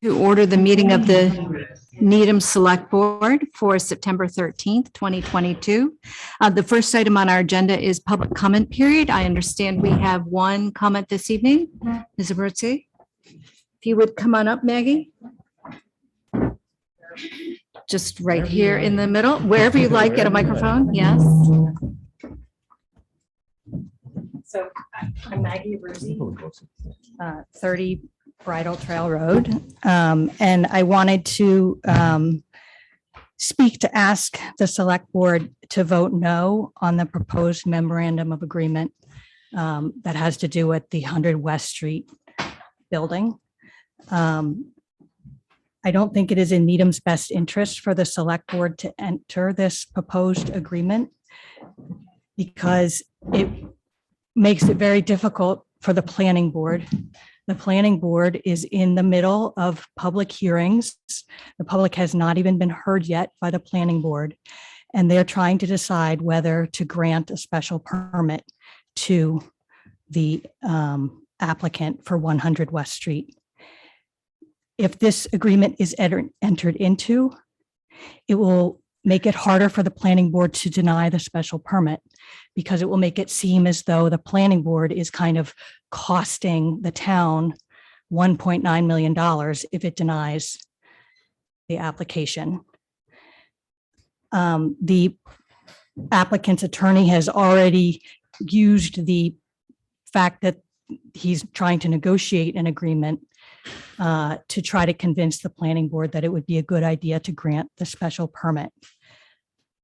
To order the meeting of the Needham Select Board for September 13th, 2022. The first item on our agenda is public comment period. I understand we have one comment this evening. Ms. Abruzzi, if you would come on up, Maggie. Just right here in the middle, wherever you like, get a microphone. Yes. So I'm Maggie Abruzzi, 30 Bridle Trail Road. And I wanted to speak to ask the select board to vote no on the proposed memorandum of agreement that has to do with the 100 West Street building. I don't think it is in Needham's best interest for the select board to enter this proposed agreement because it makes it very difficult for the planning board. The planning board is in the middle of public hearings. The public has not even been heard yet by the planning board, and they're trying to decide whether to grant a special permit to the applicant for 100 West Street. If this agreement is entered into, it will make it harder for the planning board to deny the special permit because it will make it seem as though the planning board is kind of costing the town $1.9 million if it denies the application. The applicant's attorney has already used the fact that he's trying to negotiate an agreement to try to convince the planning board that it would be a good idea to grant the special permit.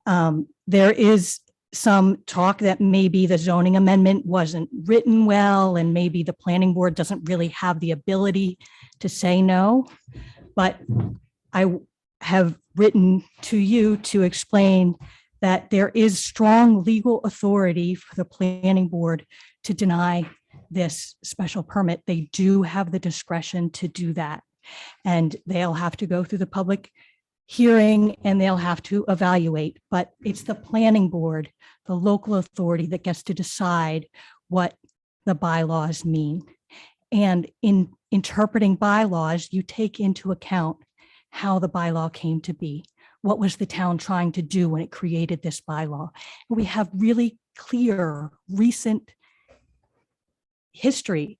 There is some talk that maybe the zoning amendment wasn't written well, and maybe the planning board doesn't really have the ability to say no. But I have written to you to explain that there is strong legal authority for the planning board to deny this special permit. They do have the discretion to do that, and they'll have to go through the public hearing and they'll have to evaluate, but it's the planning board, the local authority, that gets to decide what the bylaws mean. And in interpreting bylaws, you take into account how the bylaw came to be. What was the town trying to do when it created this bylaw? And we have really clear recent history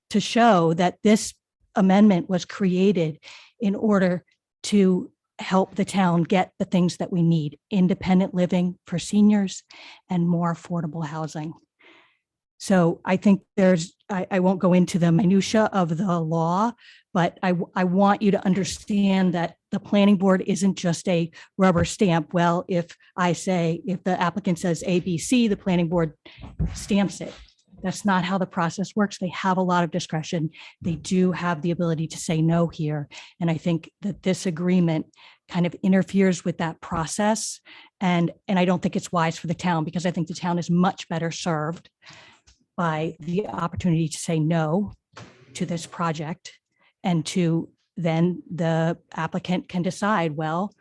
to show that this amendment was created in order to help the town get the things that we need: independent living for seniors and more affordable housing. So I think I won't go into the minutia of the law, but I want you to understand that the planning board isn't just a rubber stamp. Well, if the applicant says ABC, the planning board stamps it. That's not how the process works. They have a lot of discretion. They do have the ability to say no here. And I think that this agreement kind of interferes with that process. And I don't think it's wise for the town, because I think the town is much better served by the opportunity to say no to this project, and to then the applicant can decide, well,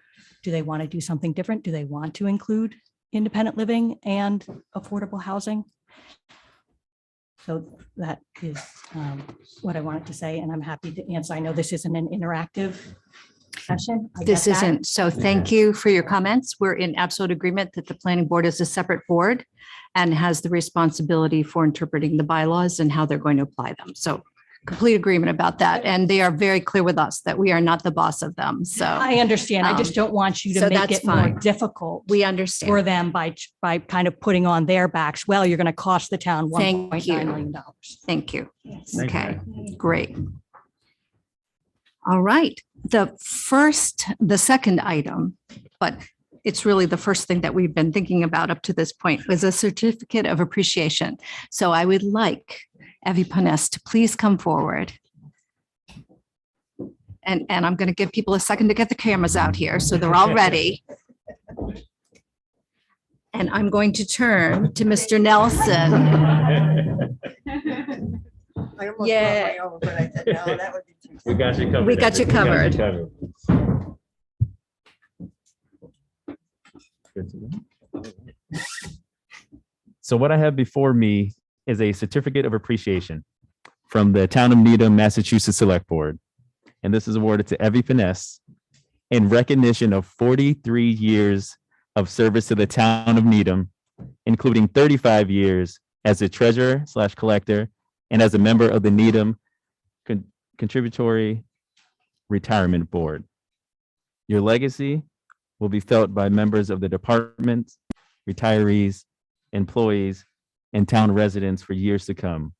do they want to do something different? Do they want to include independent living and affordable housing? So that is what I wanted to say, and I'm happy to answer. I know this isn't an interactive session. This isn't. So thank you for your comments. We're in absolute agreement that the planning board is a separate board and has the responsibility for interpreting the bylaws and how they're going to apply them. So complete agreement about that. And they are very clear with us that we are not the boss of them. So I understand. I just don't want you to so make that's it more fine. difficult we understand. for them by kind of putting on their backs. Well, you're going to cost the town Thank $1.9 you. million. Thank you. Thank you. Okay, great. All right, the second item, but it's really the first thing that we've been thinking about up to this point, was a certificate of appreciation. So I would like Evie Ponest to please come forward. And I'm going to give people a second to get the cameras out here so they're all ready. And I'm going to turn to Mr. Nelson. I almost Yeah. brought my over, but I said, no, that would be too. We got you covered. We got you covered. covered. Good to know. So what I have before me is a certificate of appreciation from the Town of Needham, Massachusetts Select Board. and this is awarded to Evie Finesse in recognition of 43 years of service to the town of Needham, including 35 years as a treasurer / collector and as a member of the Needham Contributory Retirement Board. Your legacy will be felt by members of the department, retirees, employees, and town residents for years to come.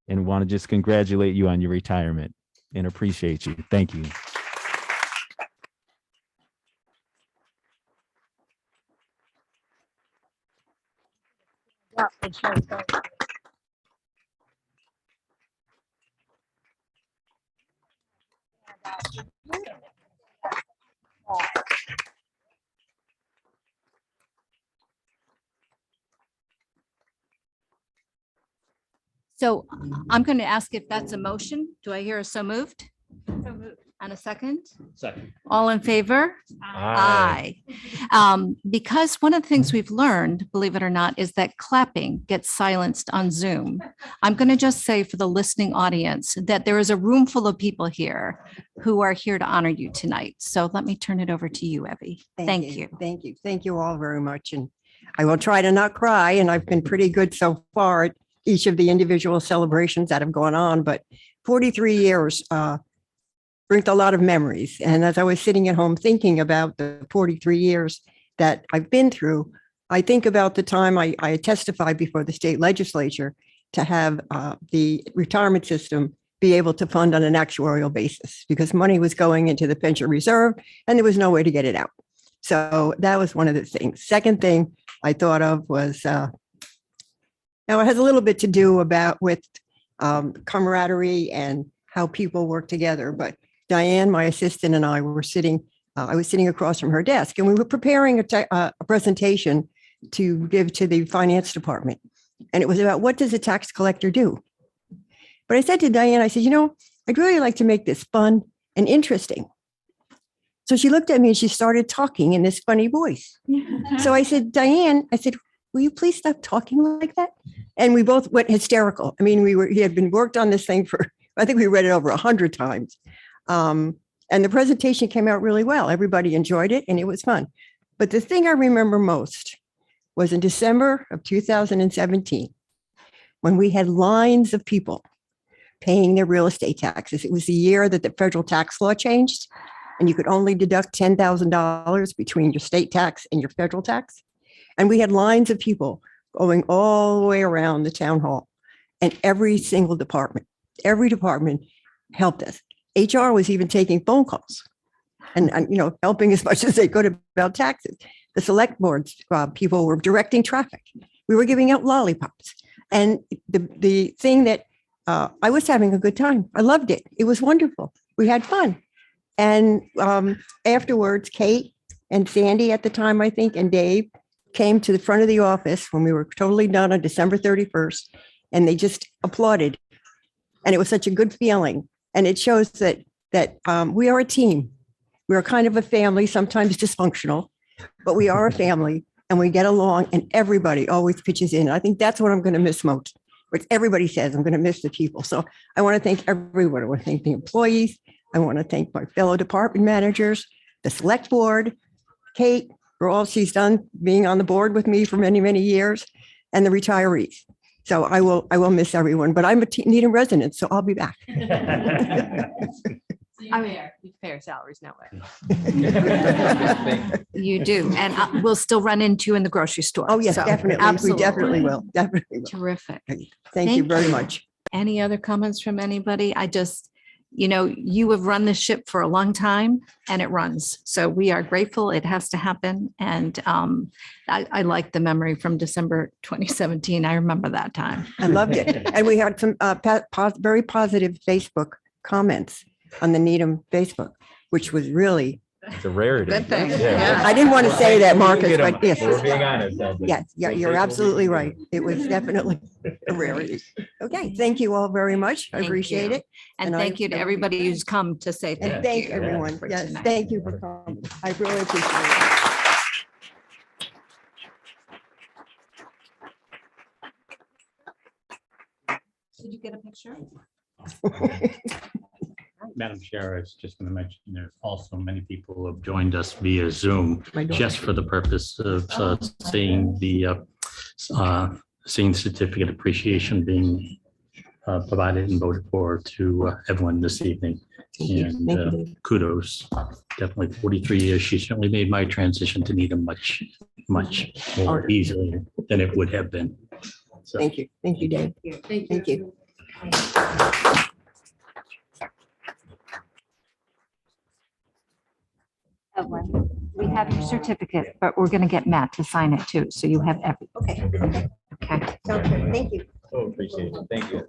And want to just congratulate you on your retirement and appreciate you. Thank you. So I'm going to ask if that's a motion. Do I hear a so moved? And a second? Second. All in favor? Aye. Because one of the things we've learned, believe it or not, is that clapping gets silenced on Zoom. I'm going to just say for the listening audience that there is a room full of people here who are here to honor you tonight. So let me turn it over to you, Evie. Thank you. Thank you. Thank you all very much. And I will try to not cry, and I've been pretty good so far at each of the individual celebrations that have gone on, but 43 years brings a lot of memories. And as I was sitting at home thinking about the 43 years that I've been through, I think about the time I testified before the state legislature to have the retirement system be able to fund on an actuarial basis because money was going into the pension reserve and there was no way to get it out. So that was one of the things. Second thing I thought of was, now it has a little bit to do with camaraderie and how people work together. But Diane, my assistant, and I were sitting, I was sitting across from her desk and we were preparing a presentation to give to the finance department. And it was about what does a tax collector do? But I said to Diane, I said, I'd really like to make this fun and interesting. So she looked at me and she started talking in this funny voice. So I said, Diane, will you please stop talking like that? And we both went hysterical. I mean, he had been worked on this thing for, I think we read it over 100 times. And the presentation came out really well. Everybody enjoyed it and it was fun. But the thing I remember most was in December of 2017, when we had lines of people paying their real estate taxes. It was the year that the federal tax law changed and you could only deduct $10,000 between your state tax and your federal tax. And we had lines of people going all the way around the town hall and every single department helped us. HR was even taking phone calls and helping as much as they could about taxes. The select boards, people were directing traffic. We were giving out lollipops. And the thing that I was having a good time. I loved it. It was wonderful. We had fun. And afterwards, Kate and Sandy at the time, I think, and Dave came to the front of the office when we were totally done on December 31st, and they just applauded. And it was such a good feeling. And it shows that we are a team. We are kind of a family, sometimes dysfunctional, but we are a family and we get along and everybody always pitches in. I think that's what I'm going to miss most. Which everybody says I'm going to miss the people. So I want to thank everyone. I want to thank the employees. I want to thank my fellow department managers, the select board, Kate, for all she's done being on the board with me for many, many years, and the retirees. So I will miss everyone, but I'm a Needham resident, so I'll be back. Fair salaries, no way. You do. And we'll still run into you in the grocery store. Oh, yes, So, definitely. absolutely. We definitely will. Definitely will. Terrific. Thank you very much. Any other comments from anybody? You have run this ship for a long time and it runs. So we are grateful. It has to happen. And I like the memory from December 2017. I remember that time. I loved it. And we had some very positive Facebook comments on the Needham Facebook, which was really, It's a rarity. Good thing. Yeah. I didn't want to say that, Marcus, Get 'em. but yes. We're being honest. Yes, you're absolutely right. It was definitely a rarity. Okay, thank you all very much. I Thank appreciate you. it. And And thank you to everybody who's come to say And thank thank you. everyone. for Yes, tonight. thank you for coming. I really appreciate Did you get a picture? it. Madam Chair, I was just going to mention, there's also many people who have joined us via Zoom just for the purpose of seeing the seeing certificate appreciation being provided and voted for to everyone this evening. Thank you. And Thank you. kudos, definitely 43 years. She certainly made my transition to Needham much more easily than it would have been. So, Thank you. Thank you, Dave. Thank you. We have your certificate, but we're going to get Matt to sign it too. So you have every. Okay. Okay. Sounds good. Thank you. Oh, appreciate it. Thank you.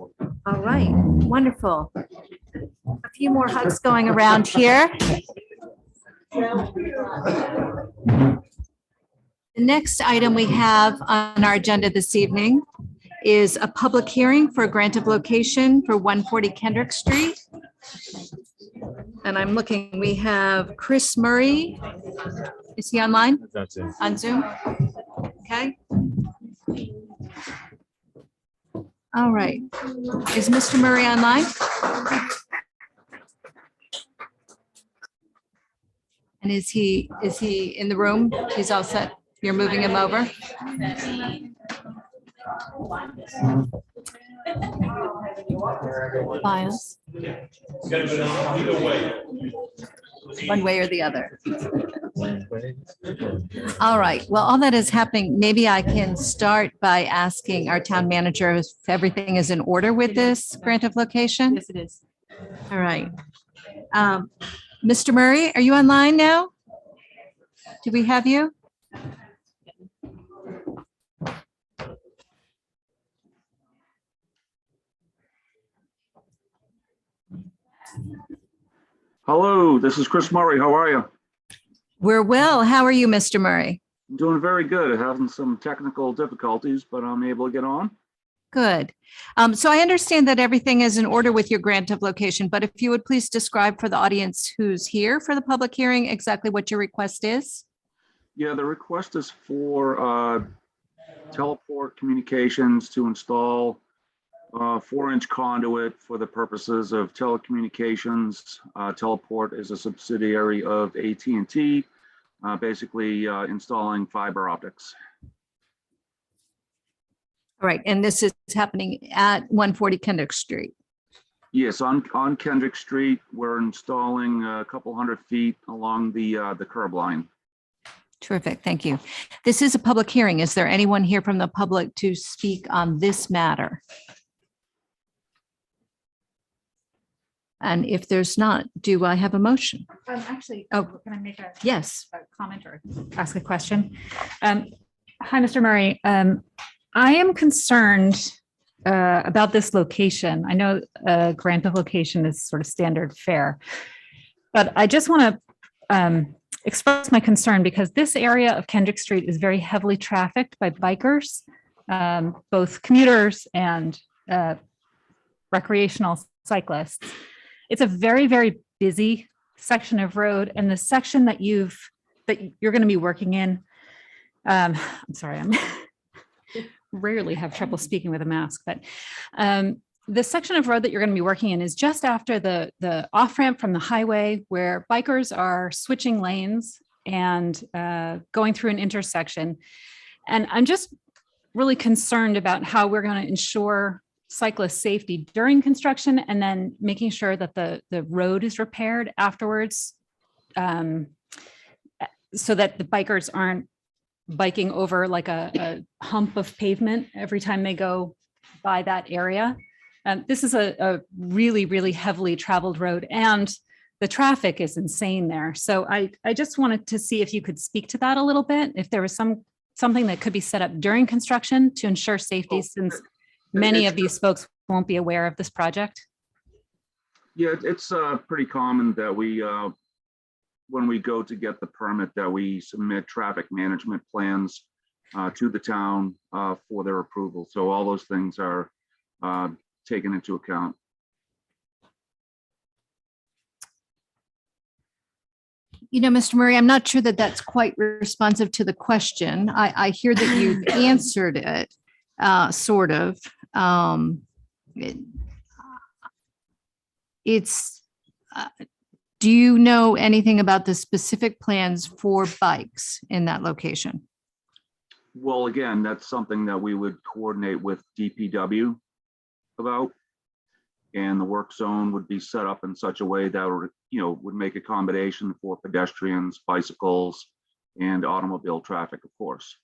All right. Wonderful. A few more hugs going around here. The next item we have on our agenda this evening is a public hearing for a grant of location for 140 Kendrick Street. And I'm looking, we have Chris Murray. Is he online? That's it. On Zoom? Okay. All right. Is Mr. Murray online? And is he in the room? He's all set. You're moving him over? Files. One way or the other. All right. Well, all that is happening, maybe I can start by asking our town manager if everything is in order with this grant of location? Yes, it is. All right. Mr. Murray, are you online now? Do we have you? Hello, this is Chris Murray. How are you? We're well. How are you, Mr. Murray? I'm doing very good. Having some technical difficulties, but I'm able to get on. Good. So I understand that everything is in order with your grant of location, but if you would please describe for the audience who's here for the public hearing exactly what your request is? Yeah, the request is for teleport communications to install 4-inch conduit for the purposes of telecommunications. Teleport is a subsidiary of AT&T, basically installing fiber optics. All right. And this is happening at 140 Kendrick Street. Yes, on Kendrick Street, we're installing a couple hundred feet along the curb line. Terrific. Thank you. This is a public hearing. Is there anyone here from the public to speak on this matter? And if there's not, do I have a motion? Actually, Oh. can I make a Yes. comment or ask a question? Hi, Mr. Murray. I am concerned about this location. I know a grant of location is sort of standard fare, but I just want to express my concern because this area of Kendrick Street is very heavily trafficked by bikers, both commuters and recreational cyclists. It's a very, very busy section of road, and the section that you're going to be working in. I'm sorry, I'm rarely have trouble speaking with a mask, but the section of road that you're going to be working in is just after the off ramp from the highway, where bikers are switching lanes and going through an intersection. And I'm just really concerned about how we're going to ensure cyclist safety during construction and then making sure that the road is repaired afterwards, so that the bikers aren't biking over like a hump of pavement every time they go by that area. This is a really, really heavily traveled road, and the traffic is insane there. So I just wanted to see if you could speak to that a little bit, if there was something that could be set up during construction to ensure safety, since many of these folks won't be aware of this project. Yeah, it's pretty common that we, when we go to get the permit, that we submit traffic management plans to the town for their approval. So all those things are taken into account. You know, Mr. Murray, I'm not sure that that's quite responsive to the question. I hear that you've answered it, sort of. Do you know anything about the specific plans for bikes in that location? Well, again, that's something that we would coordinate with DPW about. And the work zone would be set up in such a way that would, would make accommodation for pedestrians, bicycles, and automobile traffic, of course.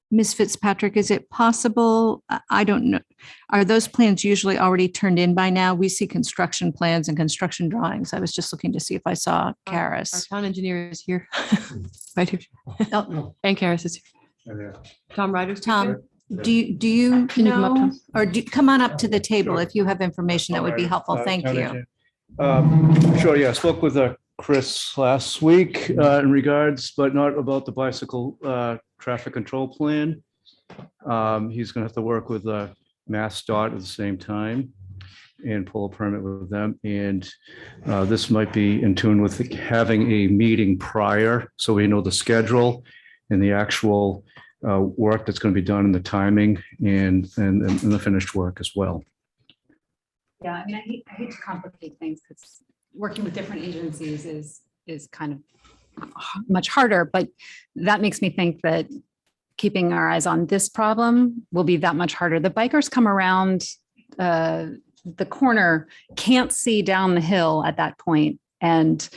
Ms. Fitzpatrick, is it possible? I don't know. Are those plans usually already turned in by now? We see construction plans and construction drawings. I was just looking to see if I saw Our Karis. town engineer is here. Right here. Oh, And Karis is here. Tom Ryder's. Tom, do you Can you come up, know, Tom? or come on up to the table if you have information that would be helpful. Thank you. Sure, yeah, I spoke with Chris last week in regards, but not about the bicycle traffic control plan. He's gonna have to work with Mass Dot at the same time and pull a permit with them. And this might be in tune with having a meeting prior, so we know the schedule and the actual work that's gonna be done and the timing and the finished work as well. Yeah, I mean, I hate to complicate things because working with different agencies is kind of much harder, but that makes me think that keeping our eyes on this problem will be that much harder. The bikers come around the corner, can't see down the hill at that point. And,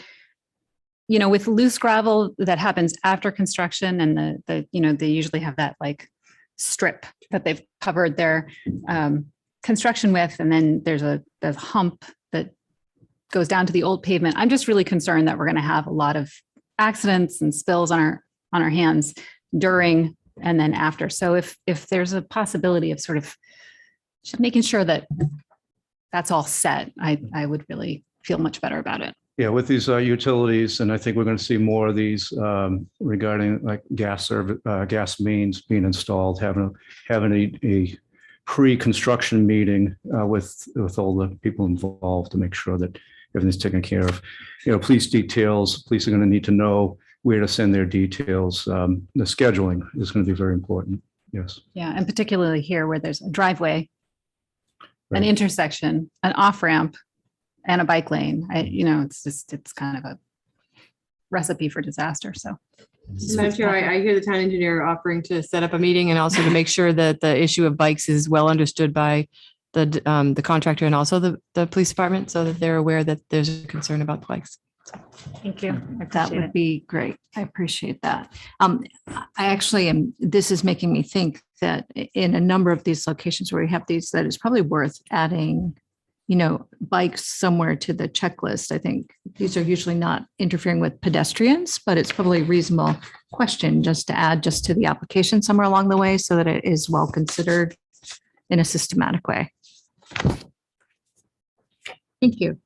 with loose gravel that happens after construction and they usually have that like strip that they've covered their construction with, and then there's a hump that goes down to the old pavement. I'm just really concerned that we're going to have a lot of accidents and spills on our hands during and then after. So if there's a possibility of sort of just making sure that that's all set, I would really feel much better about it. Yeah, with these utilities, and I think we're going to see more of these regarding like gas mains being installed, having a pre-construction meeting with all the people involved to make sure that everything's taken care of. Police details, police are going to need to know where to send their details. The scheduling is going to be very important. Yes. Yeah, and particularly here where there's a driveway, an Right. intersection, an off-ramp, and a bike lane. It's kind of a recipe for disaster. So Madam Chair, I hear the town engineer offering to set up a meeting and also to make sure that the issue of bikes is well understood by the contractor and also the police department so that they're aware that there's a concern about the bikes. thank you. That would be great. I appreciate that. I actually am, this is making me think that in a number of these locations where we have these, that it's probably worth adding, bikes somewhere to the checklist. I think these are usually not interfering with pedestrians, but it's probably a reasonable question just to add just to the application somewhere along the way so that it is well considered in a systematic way. Thank you.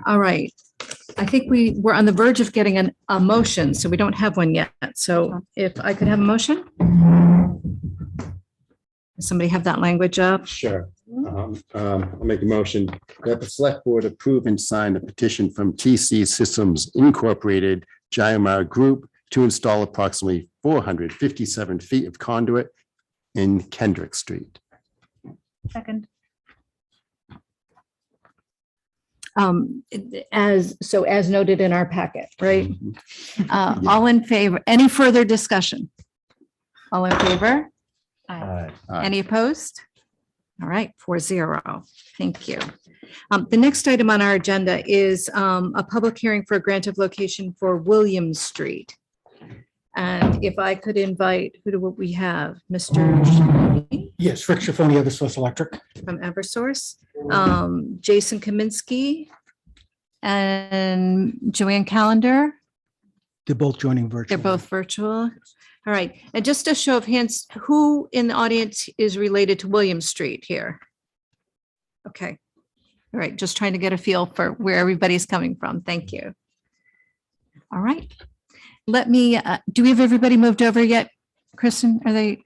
All right. I think we're on the verge of getting a motion, so we don't have one yet. So if I could have a motion? Does somebody have that language up? Sure. I'll make a motion that the select board approve and sign a petition from TC Systems Incorporated, Jayamar Group, to install approximately 457 feet of conduit in Kendrick Street. Second. As noted in our packet, right? All in favor, any further discussion? All in favor? Aye. Any opposed? All right, 4-0. Thank you. The next item on our agenda is a public hearing for a grant of location for Williams Street. And if I could invite, who do we have? Mr. Shoney Yes, Rick Schifoni, Eversource Electric. from Eversource, Jason Kaminsky, and Joanne Callender. They're both joining virtually. They're both virtual. All right. And just a show of hands, who in the audience is related to William Street here? Okay. All right. Just trying to get a feel for where everybody's coming from. Thank you. All right. Let me, do we have everybody moved over yet? Kristen, are they?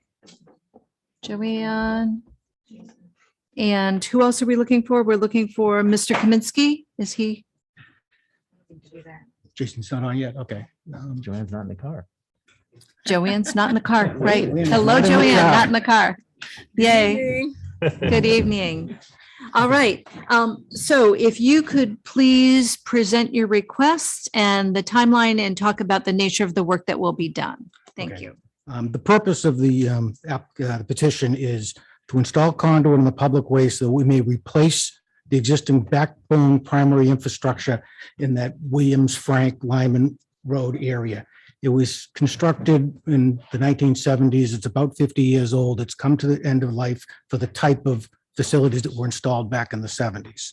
Joanne? And who else are we looking for? We're looking for Mr. Kaminsky. Is he? Jason's not on yet. Okay. Joanne's not in the car. Joanne's not in the car, right? Joanne's Hello, not in the Joanne, car. not in the car. Yay. Good evening. All right. So if you could please present your request and the timeline and talk about the nature of the work that will be done. Thank Okay. you. The purpose of the petition is to install conduit in the public way so we may replace the existing backbone primary infrastructure in that Williams, Frank, Lyman Road area. It was constructed in the 1970s. It's about 50 years old. It's come to the end of life for the type of facilities that were installed back in the 70s.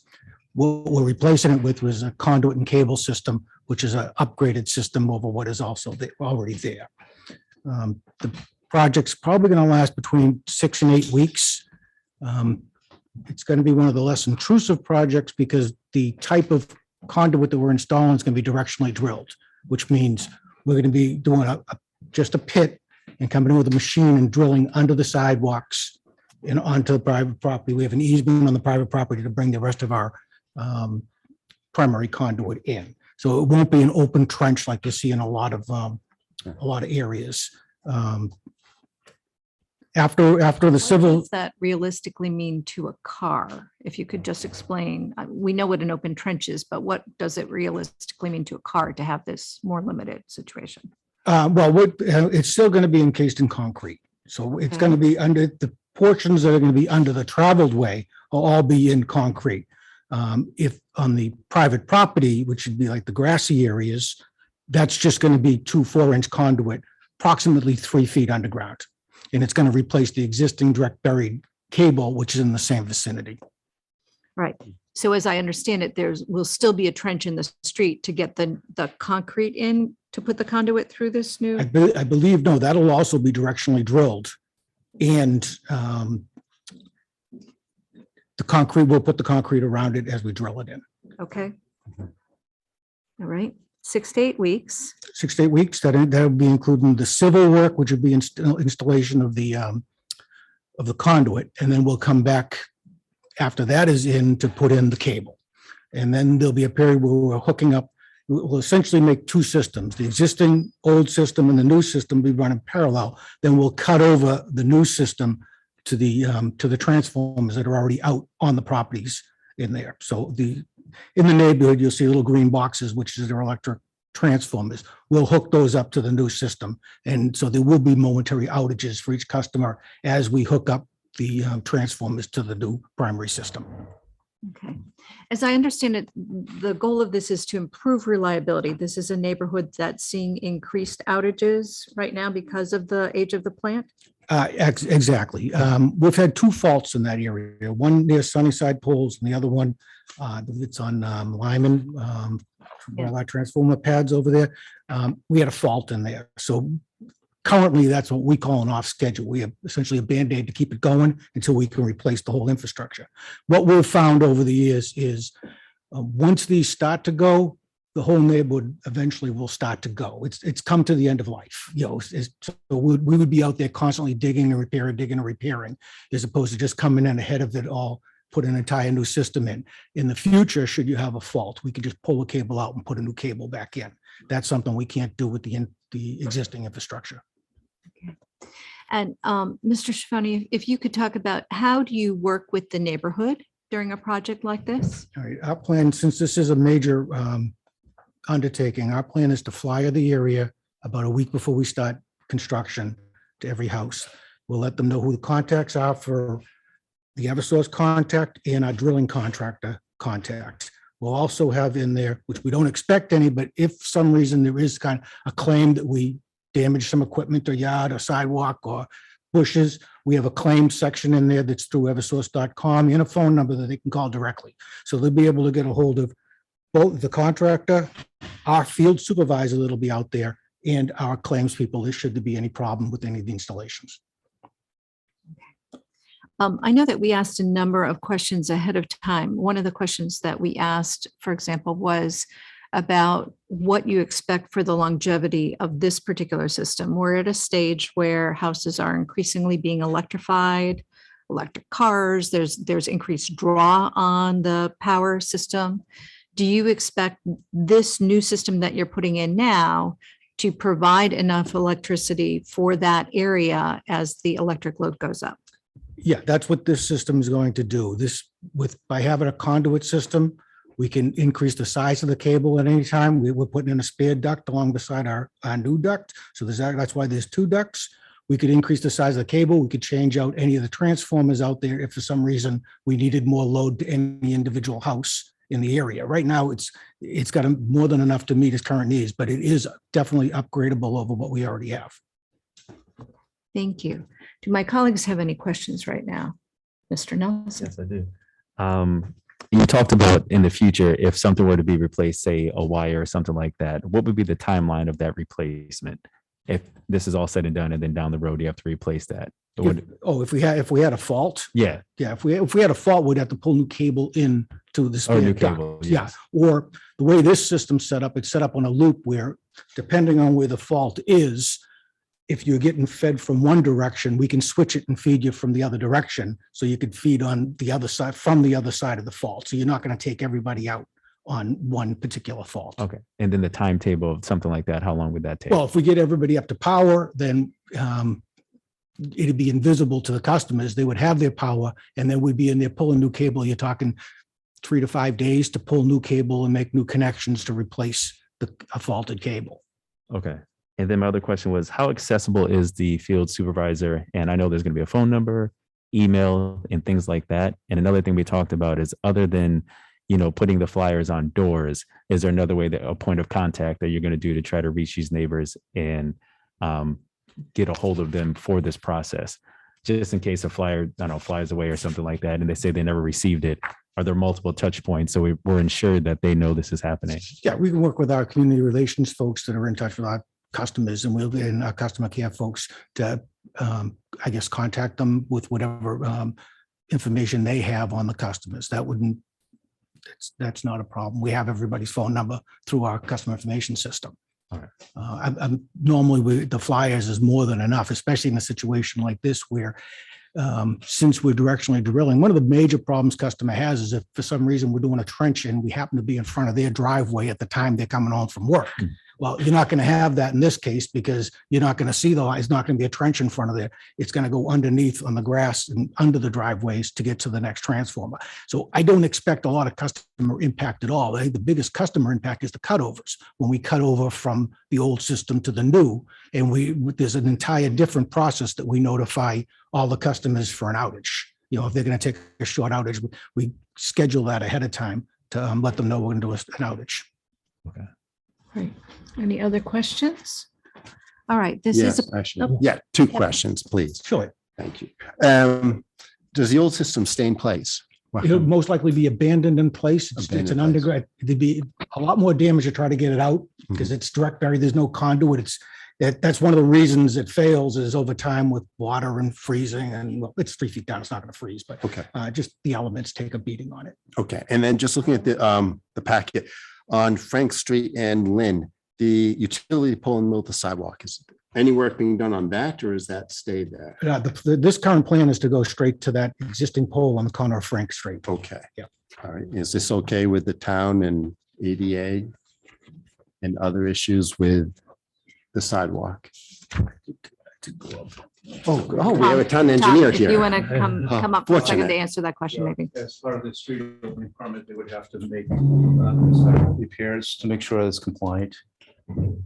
What we're replacing it with was a conduit and cable system, which is an upgraded system over what is also already there. The project's probably going to last between 6 and 8 weeks. It's going to be one of the less intrusive projects because the type of conduit that we're installing is going to be directionally drilled, which means we're going to be doing just a pit and coming in with a machine and drilling under the sidewalks and onto the private property. We have an easement on the private property to bring the rest of our primary conduit in. So it won't be an open trench like you see in a lot of areas. After the What civil, does that realistically mean to a car? If you could just explain, we know what an open trench is, but what does it realistically mean to a car to have this more limited situation? it's still going to be encased in concrete. So it's going to be under the portions that are going to be under the traveled way will all be in concrete. If on the private property, which would be like the grassy areas, that's just going to be 2 4-inch conduit, approximately 3 feet underground. And it's going to replace the existing direct buried cable, which is in the same vicinity. Right. So as I understand it, will still be a trench in the street to get the concrete in to put the conduit through this new. I believe, no, that'll also be directionally drilled. And we'll put the concrete around it as we drill it in. Okay. All right. 6 to 8 weeks. 6 to 8 weeks, that'll be including the civil work, which would be installation of the conduit. And then we'll come back after that is in to put in the cable. And then there'll be a period where we're hooking up. We'll essentially make 2 systems, the existing old system and the new system be running parallel. Then we'll cut over the new system to the transformers that are already out on the properties in there. So in the neighborhood, you'll see little green boxes, which is their electric transformers. We'll hook those up to the new system. And so there will be momentary outages for each customer as we hook up the transformers to the new primary system. Okay. As I understand it, the goal of this is to improve reliability. This is a neighborhood that's seeing increased outages right now because of the age of the plant. Exactly. We've had 2 faults in that area, one near Sunnyside Poles and the other one, it's on Lyman, where our transformer pads over there. We had a fault in there. So currently, that's what we call an off schedule. We have essentially a Band-Aid to keep it going until we can replace the whole infrastructure. What we've found over the years is once these start to go, the whole neighborhood eventually will start to go. It's come to the end of life. So we would be out there constantly digging and repairing, as opposed to just coming in ahead of it all, put an entire new system in. In the future, should you have a fault, we can just pull a cable out and put a new cable back in. That's something we can't do with the existing infrastructure. Okay. And Mr. Schifani, if you could talk about how do you work with the neighborhood during a project like this? All right, our plan, since this is a major undertaking, our plan is to flyer the area about a week before we start construction to every house. We'll let them know who the contacts are for the Eversource contact and our drilling contractor contact. We'll also have in there, which we don't expect any, but if for some reason there is kind of a claim that we damaged some equipment or yard or sidewalk or bushes, we have a claim section in there that's through eversource.com and a phone number that they can call directly. So they'll be able to get a hold of both the contractor, our field supervisor that'll be out there, and our claims people, should there be any problem with any of the installations. I know that we asked a number of questions ahead of time. One of the questions that we asked, for example, was about what you expect for the longevity of this particular system. We're at a stage where houses are increasingly being electrified, electric cars, there's increased draw on the power system. Do you expect this new system that you're putting in now to provide enough electricity for that area as the electric load goes up? Yeah, that's what this system is going to do. By having a conduit system, we can increase the size of the cable at any time. We're putting in a spare duct along beside our new duct. So that's why there's two ducts. We could increase the size of the cable. We could change out any of the transformers out there if for some reason we needed more load to any individual house in the area. Right now, it's got more than enough to meet its current needs, but it is definitely upgradable over what we already have. Thank you. Do my colleagues have any questions right now? Mr. Nelson? Yes, I do. You talked about in the future, if something were to be replaced, say a wire or something like that, what would be the timeline of that replacement? If this is all said and done, and then down the road, you have to replace that. If we had a fault, Yeah, yeah, if we had a fault, we'd have to pull new cable in to the or spare new duct. cable. Yeah, Yes. or the way this system's set up, it's set up on a loop where depending on where the fault is, if you're getting fed from one direction, we can switch it and feed you from the other direction. So you could feed on the other side, from the other side of the fault. So you're not going to take everybody out on one particular fault. Okay. And then the timetable of something like that, how long would that take? Well, if we get everybody up to power, then it'd be invisible to the customers. They would have their power, and then we'd be in there pulling new cable. You're talking 3 to 5 days to pull new cable and make new connections to replace a faulted cable. Okay. And then my other question was, how accessible is the field supervisor? And I know there's going to be a phone number, email, and things like that. And another thing we talked about is, other than, putting the flyers on doors, is there another way, that a point of contact that you're going to do to try to reach these neighbors and get a hold of them for this process? Just in case a flyer, I don't know, flies away or something like that, and they say they never received it. Are there multiple touch points so we're ensured that they know this is happening? Yeah, we can work with our community relations folks that are in touch with our customers, and we'll get in our customer care folks to, contact them with whatever information they have on the customers. That's not a problem. We have everybody's phone number through our customer information system. All right. Normally the flyers is more than enough, especially in a situation like this where since we're directionally drilling, one of the major problems customer has is if for some reason we're doing a trench and we happen to be in front of their driveway at the time they're coming home from work. Well, you're not going to have that in this case because you're not going to see the line. It's not going to be a trench in front of there. It's going to go underneath on the grass and under the driveways to get to the next transformer. So I don't expect a lot of customer impact at all. I think the biggest customer impact is the cutovers. When we cut over from the old system to the new, and there's an entire different process that we notify all the customers for an outage. If they're going to take a short outage, we schedule that ahead of time to let them know we're going to do an outage. Okay. Right. Any other questions? All right, this Yes, is, actually, yeah, 2 questions, please. Sure. Thank you. Does the old system stay in place? It'll most likely be abandoned in place. It's Abandoned an place. underground. There'd be a lot more damage to try to get it out because it's direct buried. There's no conduit. That's one of the reasons it fails is over time with water and freezing, and well, it's 3 feet down. It's not going to freeze, but Okay, just the elements take a beating on it. okay. And then just looking at the packet on Frank Street and Lynn, the utility pole in the middle of the sidewalk, is any work being done on that, or is that stayed there? This current plan is to go straight to that existing pole on the corner of Frank Street. Okay. Yeah. All right. Is this okay with the town and ADA and other issues with the sidewalk? Oh, we have a town Tom, engineer if you here. want to come up for a second to answer that question, maybe. As part of the street opening permit, they would have to make repairs to make sure it's compliant.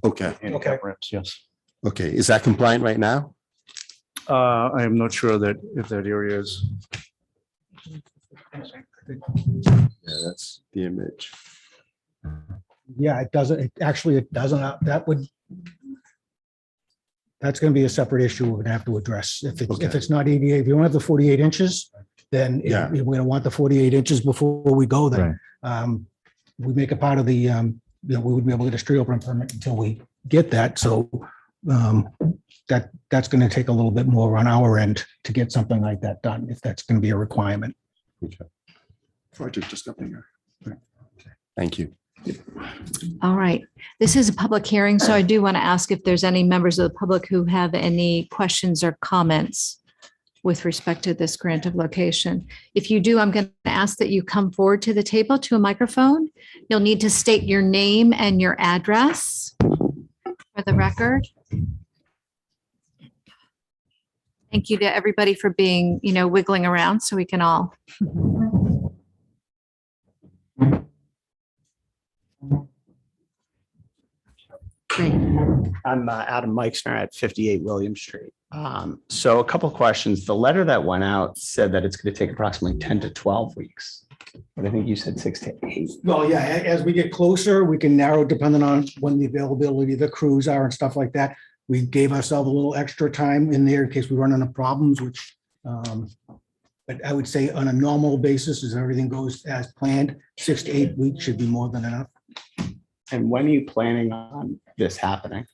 Okay, Handicap ramps, yes. okay. Is that compliant right now? I am not sure that if that area is. Yeah, that's the image. Yeah, it doesn't, it doesn't, that's going to be a separate issue we're going to have to address. If Okay. it's not 88, if you don't have the 48 inches, then Yeah. we're going to want the 48 inches before we go there. Right. We make a part of the, we wouldn't be able to get a street opening permit until we get that. So that's going to take a little bit more on our end to get something like that done, if that's going to be a requirement. Okay. Project just up here. Thank you. All right, this is a public hearing, so I do want to ask if there's any members of the public who have any questions or comments with respect to this grant of location. If you do, I'm going to ask that you come forward to the table to a microphone. You'll need to state your name and your address for the record. Thank you to everybody for being, wiggling around so we can all. Great. I'm Adam Meixner at 58 William Street. So a couple of questions. The letter that went out said that it's going to take approximately 10 to 12 weeks. But I think you said 6 to 8. Well, yeah, as we get closer, we can narrow depending on when the availability of the crews are and stuff like that. We gave ourselves a little extra time in there in case we run into problems, which, but I would say on a normal basis, as everything goes as planned, 6 to 8 weeks should be more than enough. And when are you planning on this happening?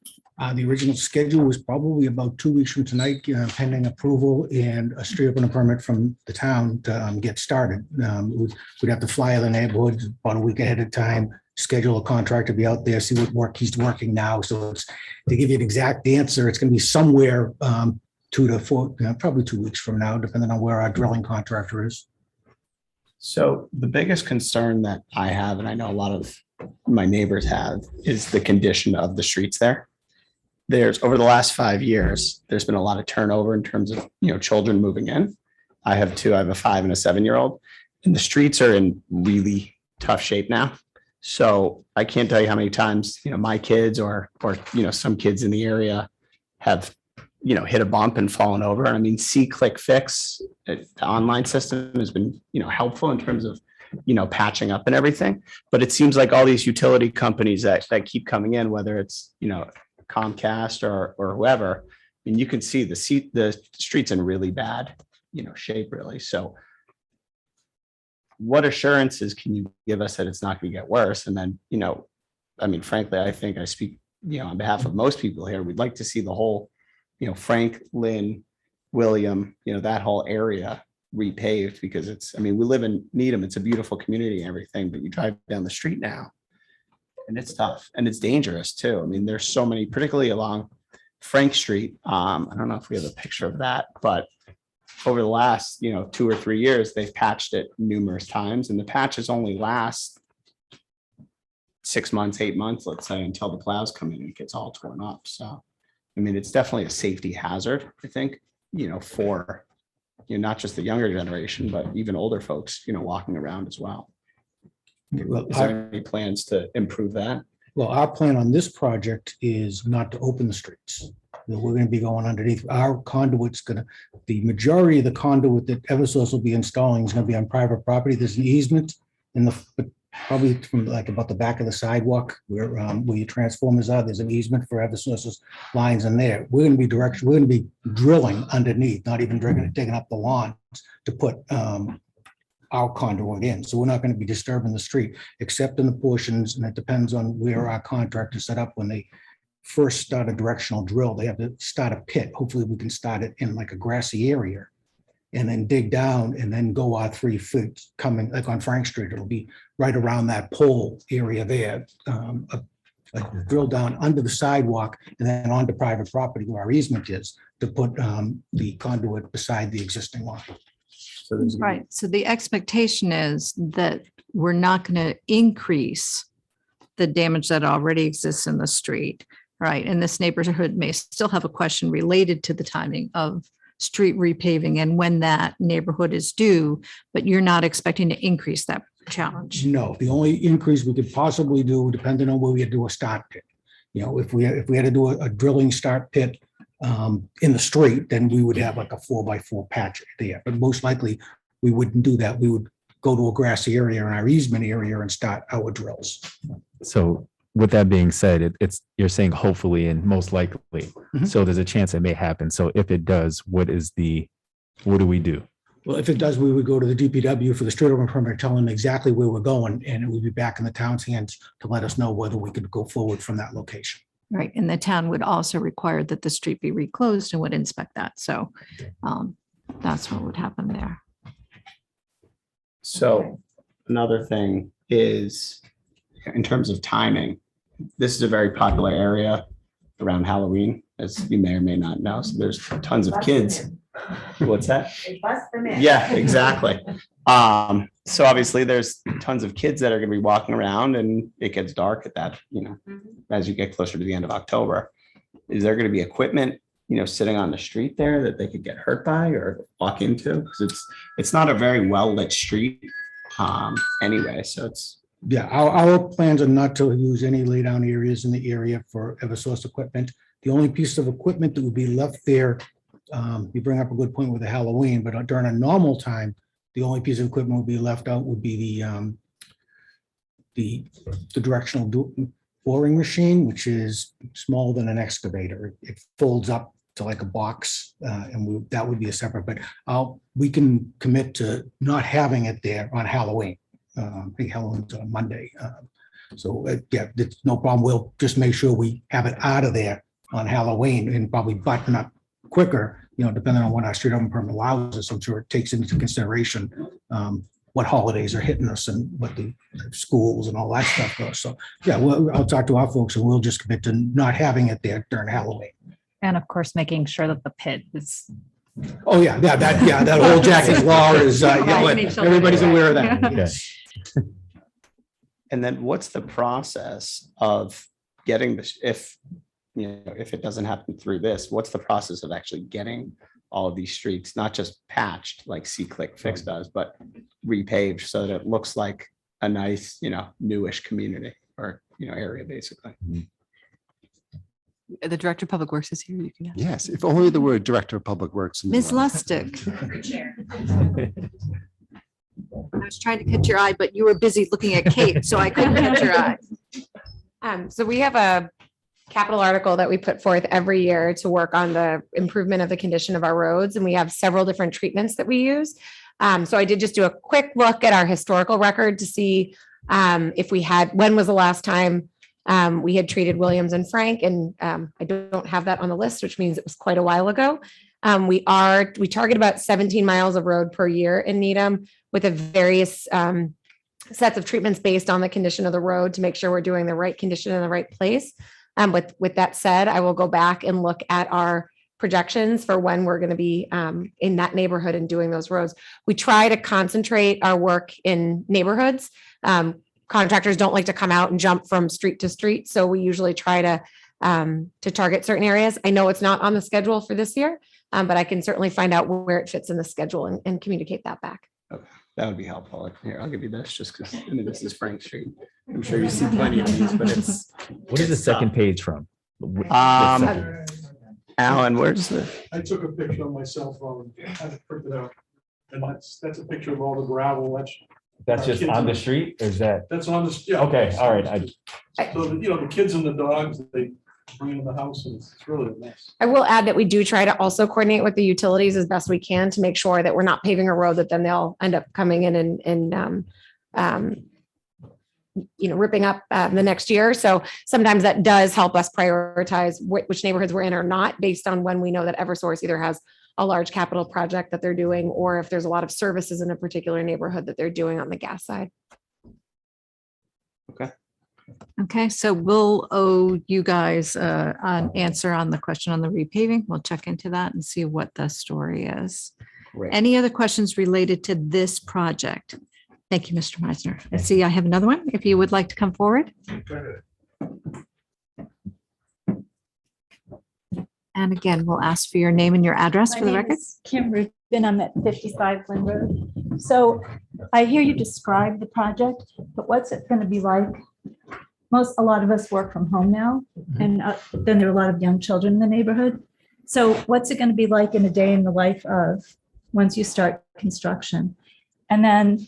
The original schedule was probably about 2 weeks from tonight, pending approval and a street opening permit from the town to get started. We'd have to fly the neighborhood about a week ahead of time, schedule a contractor to be out there, see what work he's working now. So it's, to give you an exact answer, it's going to be somewhere 2 to 4, probably 2 weeks from now, depending on where our drilling contractor is. So the biggest concern that I have, and I know a lot of my neighbors have, is the condition of the streets there. There's, over the last 5 years, there's been a lot of turnover in terms of, children moving in. I have 2, I have a 5 and a 7-year-old, and the streets are in really tough shape now. So I can't tell you how many times, my kids or, some kids in the area have, hit a bump and fallen over. I mean, Click Fix, the online system has been, helpful in terms of, patching up and everything. But it seems like all these utility companies that keep coming in, whether it's, Comcast or whoever, I mean, you can see the streets in really bad, shape really. So what assurances can you give us that it's not going to get worse? And then, I mean, frankly, I think I speak, on behalf of most people here, we'd like to see the whole, Frank, Lynn, William, that whole area repaved, because it's, I mean, we live in Needham. It's a beautiful community and everything, but you drive down the street now and it's tough and it's dangerous too. I mean, there's so many, particularly along Frank Street. I don't know if we have a picture of that, but over the last, 2 or 3 years, they've patched it numerous times, and the patches only last 6 months, 8 months, let's say, until the plows come in and it gets all torn up. So, I mean, it's definitely a safety hazard, I think, for, not just the younger generation, but even older folks, walking around as well. Well, Is there any plans to improve that? Well, our plan on this project is not to open the streets. We're going to be going underneath. Our conduit's the majority of the conduit that Eversource will be installing is going to be on private property. There's an easement probably from like about the back of the sidewalk where your transformers are. There's an easement for Eversource's lines in there. We're going to be drilling underneath, not even digging up the lawns to put our conduit in. So we're not going to be disturbing the street, except in the portions, and it depends on where our contractor set up. When they first start a directional drill, they have to start a pit. Hopefully we can start it in like a grassy area and then dig down and then go our 3 feet coming like on Frank Street. It'll be right around that pole area there, a drill down under the sidewalk and then onto private property where our easement is to put the conduit beside the existing line. So there's Right. So the expectation is that we're not going to increase the damage that already exists in the street. Right. And this neighborhood may still have a question related to the timing of street repaving and when that neighborhood is due, but you're not expecting to increase that challenge. No, the only increase we could possibly do, depending on where we had to do a start pit. If we had to do a drilling start pit in the street, then we would have like a 4x4 patch there. But most likely we wouldn't do that. We would go to a grassy area in our easement area and start our drills. So with that being said, you're saying hopefully and most likely. Mhm. So there's a chance it may happen. So if it does, what do we do? Well, if it does, we would go to the DPW for the street opening permit, tell them exactly where we're going, and it would be back in the town's hands to let us know whether we could go forward from that location. Right. And the town would also require that the street be reclosed and would inspect that. So that's what would happen there. So another thing is, in terms of timing, this is a very popular area around Halloween, as you may or may not know. So there's tons of kids. What's that? Yeah, exactly. So obviously there's tons of kids that are going to be walking around, and it gets dark at that, as you get closer to the end of October. Is there going to be equipment, sitting on the street there that they could get hurt by or walk into? Because it's not a very well lit street anyway, so it's. Yeah, our plans are not to use any lay down areas in the area for Eversource equipment. The only piece of equipment that would be left there, you bring up a good point with the Halloween, but during a normal time, the only piece of equipment would be left out would be the directional boring machine, which is smaller than an excavator. It folds up to like a box, and that would be a separate, but we can commit to not having it there on Halloween. I think Halloween's on Monday. Yeah, it's no problem. We'll just make sure we have it out of there on Halloween and probably button up quicker, depending on what our street open permit allows us. I'm sure it takes into consideration what holidays are hitting us and what the schools and all that stuff goes. So yeah, I'll talk to our folks and we'll just commit to not having it there during Halloween. And of course, making sure that the pit is. Oh, yeah, that whole Jackie's Law is, everybody's aware of that. Okay. And then what's the process of getting this, if it doesn't happen through this, what's the process of actually getting all of these streets, not just patched like C-Click Fix does, but repaved so that it looks like a nice, newish community or, area basically. The Director of Public Works is here. You can. Yes, if only the word Director of Public Works. Ms. Lustig. I was trying to catch your eye, but you were busy looking at Kate, so I couldn't catch your eye. So we have a capital article that we put forth every year to work on the improvement of the condition of our roads. And we have several different treatments that we use. So I did just do a quick look at our historical record to see when was the last time we had treated Williams and Frank. And I don't have that on the list, which means it was quite a while ago. We target about 17 miles of road per year in Needham with a various sets of treatments based on the condition of the road to make sure we're doing the right condition in the right place. With that said, I will go back and look at our projections for when we're going to be in that neighborhood and doing those roads. We try to concentrate our work in neighborhoods. Contractors don't like to come out and jump from street to street, so we usually try to target certain areas. I know it's not on the schedule for this year, but I can certainly find out where it fits in the schedule and communicate that back. Okay, that would be helpful. Here, I'll give you this just because this is Frank Street. I'm sure you see plenty of these, but it's. What is the second page from? Alan, where's the? I took a picture on my cell phone, had it printed out, and that's a picture of all the gravel. That's just on the street, or is that? That's on the, yeah. Okay, all right. So, the kids and the dogs that they bring in the house, and it's really a mess. I will add that we do try to also coordinate with the utilities as best we can to make sure that we're not paving a road that then they'll end up coming in and ripping up the next year. So sometimes that does help us prioritize which neighborhoods we're in or not based on when we know that Eversource either has a large capital project that they're doing, or if there's a lot of services in a particular neighborhood that they're doing on the gas side. Okay, so we'll owe you guys an answer on the question on the repaving. We'll check into that and see what the story is. Right. Any other questions related to this project? Thank you, Mr. Meisner. I see I have another one. If you would like to come forward. And again, we'll ask for your name and your address for the record. Kim Rubin, I'm at 55 Lynn Road. So I hear you describe the project, but what's it going to be like? A lot of us work from home now, and then there are a lot of young children in the neighborhood. So what's it going to be like in a day in the life of once you start construction? And then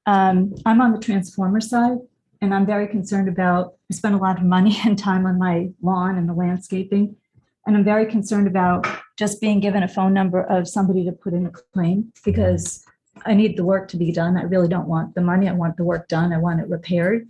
I'm on the transformer side, and I'm very concerned about, I spend a lot of money and time on my lawn and the landscaping. And I'm very concerned about just being given a phone number of somebody to put in a claim, because I need the work to be done. I really don't want the money. I want the work done. I want it repaired.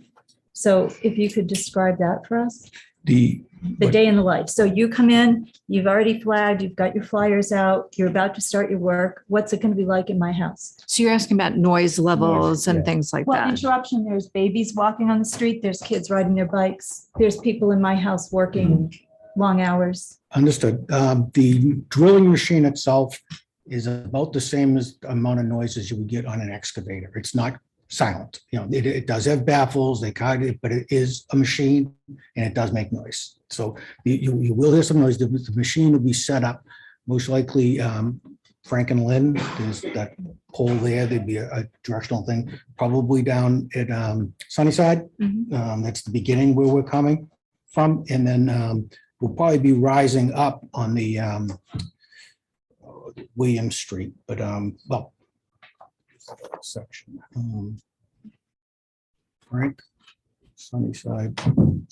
So if you could describe that for us, the day in the life. So you come in, you've already flagged, you've got your flyers out, you're about to start your work. What's it going to be like in my house? So you're asking about noise levels and things like Well, that. interruption, there's babies walking on the street, there's kids riding their bikes, there's people in my house working long hours. Understood. The drilling machine itself is about the same as amount of noise as you would get on an excavator. It's not silent. It does have baffles, they kind of, but it is a machine and it does make noise. So you will hear some noise. The machine will be set up most likely, Frank and Lynn, there's that pole there. There'd be a directional thing, probably down at Sunnyside. That's the beginning where we're coming from. And then we'll probably be rising up on the William Street, but well, section. Frank, Sunnyside.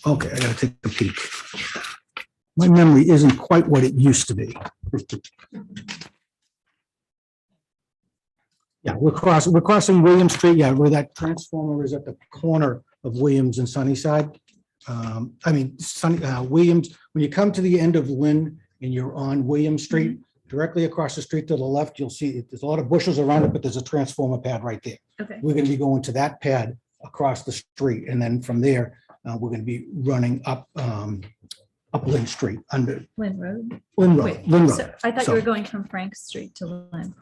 Okay, I gotta take a peek. My memory isn't quite what it used to be. Yeah, we're crossing William Street, yeah, where that transformer is at the corner of Williams and Sunnyside. Williams, when you come to the end of Lynn and you're on William Street, directly across the street to the left, you'll see there's a lot of bushes around it, but there's a transformer pad right there. Okay. We're gonna be going to that pad across the street, and then from there, we're gonna be running up Lynn Street under Lynn Road. Lynn Road. Wait, Lynn so Road. I thought So- you were going from Frank Street to Lynn,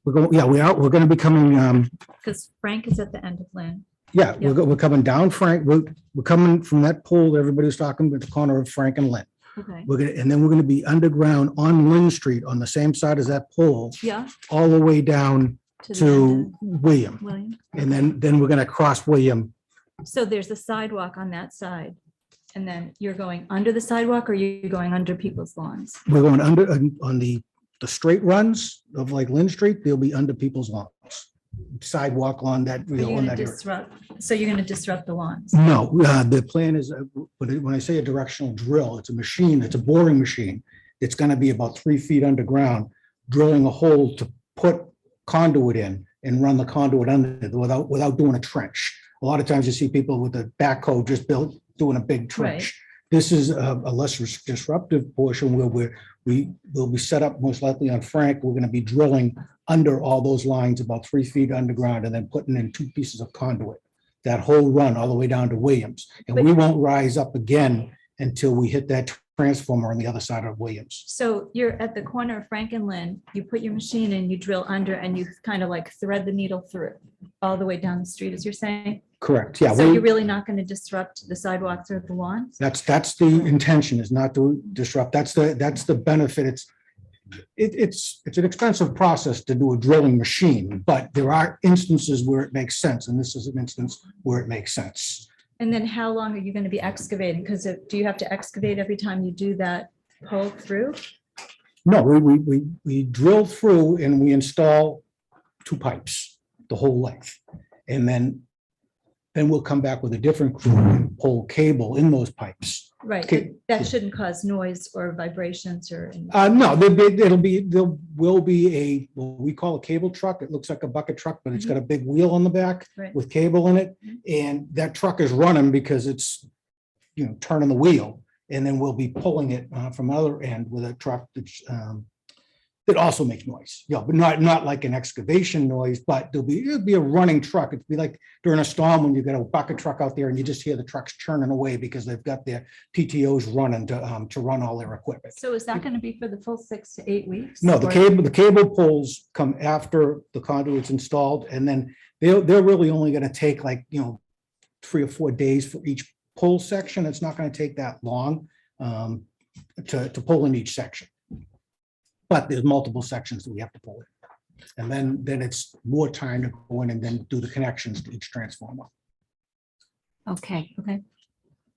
We're going, yeah, we're gonna be coming, because Frank is at the end of Lynn. yeah, we're coming down Frank, we're coming from that pole that everybody's talking at the corner of Frank and Lynn. Okay. And then we're gonna be underground on Lynn Street on the same side as that pole, Yeah. all the way down To the to end William. William. And then we're gonna cross William. So there's a sidewalk on that side. And then you're going under the sidewalk or you're going under people's lawns? We're going under, on the straight runs of like Lynn Street, they'll be under people's lawns. Sidewalk on that, Are you on gonna that area. disrupt, so you're gonna disrupt the lawns? No, the plan is, when I say a directional drill, it's a machine, it's a boring machine. It's gonna be about 3 feet underground, drilling a hole to put conduit in and run the conduit under it without doing a trench. A lot of times you see people with a backhoe just doing a big trench. This is a less disruptive portion where we will be set up most likely on Frank. We're gonna be drilling under all those lines about 3 feet underground and then putting in 2 pieces of conduit. That whole run all the way down to Williams. And we won't rise up again until we hit that transformer on the other side of Williams. So you're at the corner of Frank and Lynn, you put your machine in, you drill under and you kind of like thread the needle through all the way down the street, as you're saying? Correct, yeah. So you're really not going to disrupt the sidewalks or the lawns? That's the intention, is not to disrupt. That's the benefit. It's an expensive process to do a drilling machine, but there are instances where it makes sense. And this is an instance where it makes sense. And then how long are you going to be excavating? Because do you have to excavate every time you do that pull through? No, we drill through and we install 2 pipes, the whole length. And then we'll come back with a different crew and pull cable in those pipes. Right, Okay. that shouldn't cause noise or vibrations or. No, there will be what we call a cable truck. It looks like a bucket truck, but it's got a big wheel on the back Right. with cable in it. And that truck is running because it's, turning the wheel. And then we'll be pulling it from the other end with a truck that also makes noise. But not like an excavation noise, but it'll be a running truck. It'd be like during a storm when you got a bucket truck out there and you just hear the trucks churning away because they've got their PTOs running to run all their equipment. So is that going to be for the full 6 to 8 weeks? No, the or- cable pulls come after the conduit's installed, and then they're really only gonna take 3 or 4 days for each pull section. It's not gonna take that long to pull in each section. But there's multiple sections that we have to pull in. And then it's more time to go in and then do the connections to each transformer. Okay. Okay,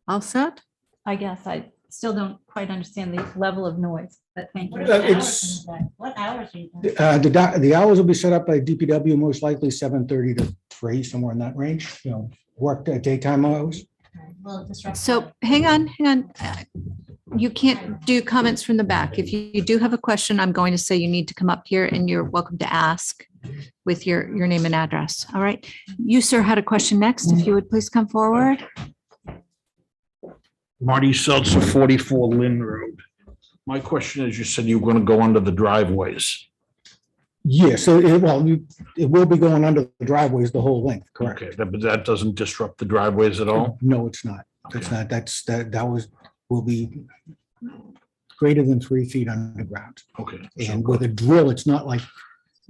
All set? I guess I still don't quite understand the level of noise, but thank you. It's, What hours are you? the hours will be set up by DPW, most likely 7:30 to 3, somewhere in that range, work daytime hours. So hang on. You can't do comments from the back. If you do have a question, I'm going to say you need to come up here and you're welcome to ask with your name and address. All right. You, sir, had a question next. If you would please come forward. Marty Seltzer, 44 Lynn Road. My question is, you said you were going to go under the driveways. Yeah, so it will be going under the driveways the whole length, correct? Okay, but that doesn't disrupt the driveways at all? No, it's not. It's not. Will be greater than 3 feet underground. Okay. And with a drill, it's not like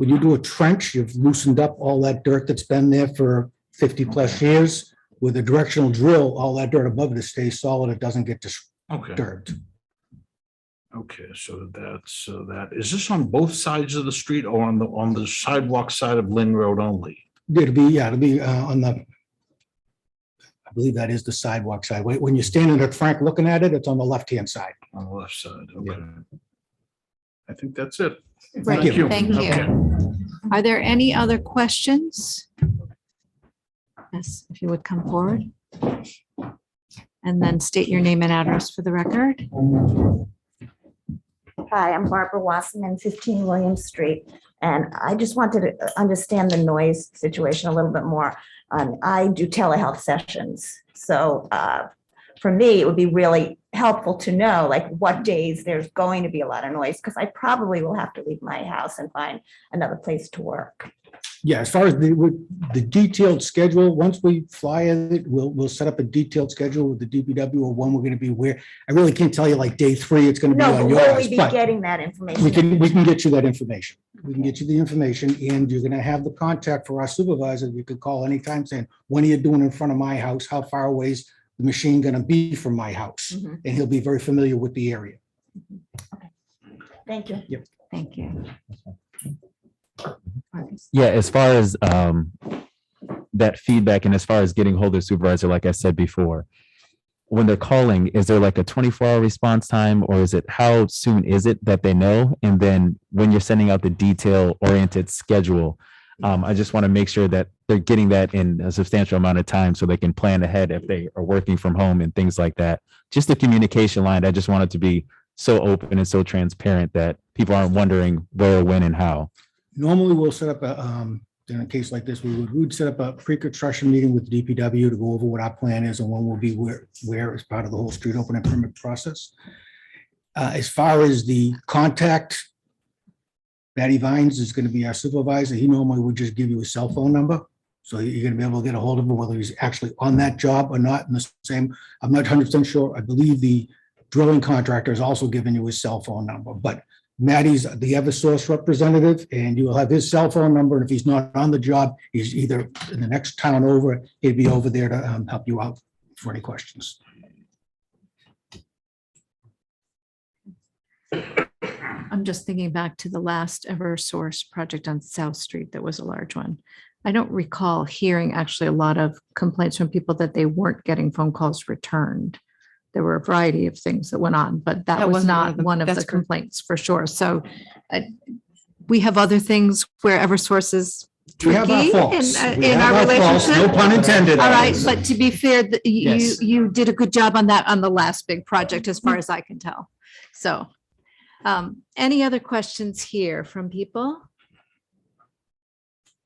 when you do a trench, you've loosened up all that dirt that's been there for 50+ years. With a directional drill, all that dirt above it stays solid. It doesn't get Okay. disturbed. Okay, so that's, that, is this on both sides of the street or on the sidewalk side of Lynn Road only? It'll be on the, I believe that is the sidewalk side. When you're standing at Frank looking at it, it's on the left-hand side. On the left side, okay. I think that's it. Right, you. thank you. Okay. Are there any other questions? Yes, if you would come forward. And then state your name and address for the record. Hi, I'm Barbara Wasserman, 15 Williams Street, and I just wanted to understand the noise situation a little bit more. I do telehealth sessions, so for me, it would be really helpful to know like what days there's going to be a lot of noise, because I probably will have to leave my house and find another place to work. Yeah, as far as the detailed schedule, once we fly it, we'll set up a detailed schedule with the DPW of when we're going to be where. I really can't tell you like day 3, it's going to be No, on but yours. will we be but getting that information? We can get you that information. We can get you the information, and you're going to have the contact for our supervisor. You could call anytime saying, when are you doing in front of my house? How far away is the machine going to be from my house? Mhm. And he'll be very familiar with the area. Thank you. Yep. Thank you. Yeah, as far as that feedback and as far as getting hold of the supervisor, like I said before, when they're calling, is there like a 24-hour response time, or is it how soon is it that they know? And then when you're sending out the detail-oriented schedule, I just want to make sure that they're getting that in a substantial amount of time so they can plan ahead if they are working from home and things like that. Just the communication line, I just want it to be so open and so transparent that people aren't wondering where, when, and how. Normally, we'll set up in a case like this, we would set up a pre-construction meeting with DPW to go over what our plan is and when we'll be where as part of the whole street opening permit process. As far as the contact, Matty Vines is going to be our supervisor. He normally would just give you a cell phone number. So you're going to be able to get a hold of him, whether he's actually on that job or not. In the same, I'm not 100% sure. I believe the drilling contractor is also giving you his cell phone number, but Matty's the Eversource representative, and you will have his cell phone number. And if he's not on the job, he's either in the next town over, he'd be over there to help you out for any questions. I'm just thinking back to the last Eversource project on South Street. That was a large one. I don't recall hearing actually a lot of complaints from people that they weren't getting phone calls returned. There were a variety of things that went on, but that was wasn't not one of the that's correct. complaints for sure. So we have other things where Eversource is We have our tricky faults. We in have our our faults, no relationship. pun intended. All right, but to be fair, Yes. you did a good job on that on the last big project, as far as I can tell. So, any other questions here from people?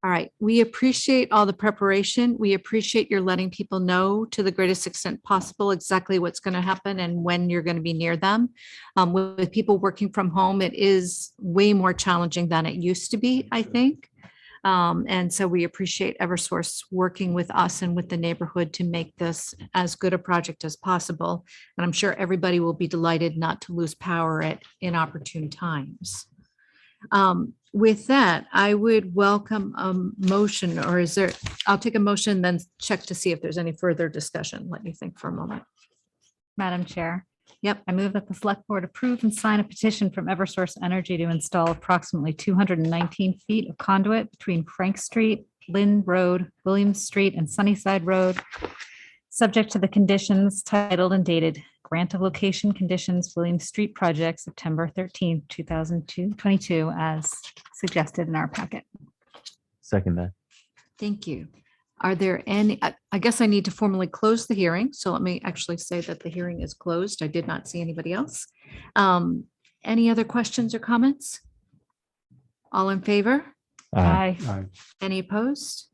All right, we appreciate all the preparation. We appreciate your letting people know to the greatest extent possible exactly what's going to happen and when you're going to be near them. With people working from home, it is way more challenging than it used to be, I think. And so we appreciate Eversource working with us and with the neighborhood to make this as good a project as possible. And I'm sure everybody will be delighted not to lose power at inopportune times. With that, I would welcome a motion, or is there, I'll take a motion, then check to see if there's any further discussion. Let me think for a moment. Madam Chair. Yep. I move that the select board approve and sign a petition from Eversource Energy to install approximately 219 feet of conduit between Frank Street, Lynn Road, Williams Street, and Sunnyside Road, subject to the conditions titled and dated Grant of Location Conditions, Williams Street Project, September 13th, 2022, as suggested in our packet. Second that. Thank you. Are there any, I guess I need to formally close the hearing. So let me actually say that the hearing is closed. I did not see anybody else. Any other questions or comments? All in favor? Aye. Any opposed?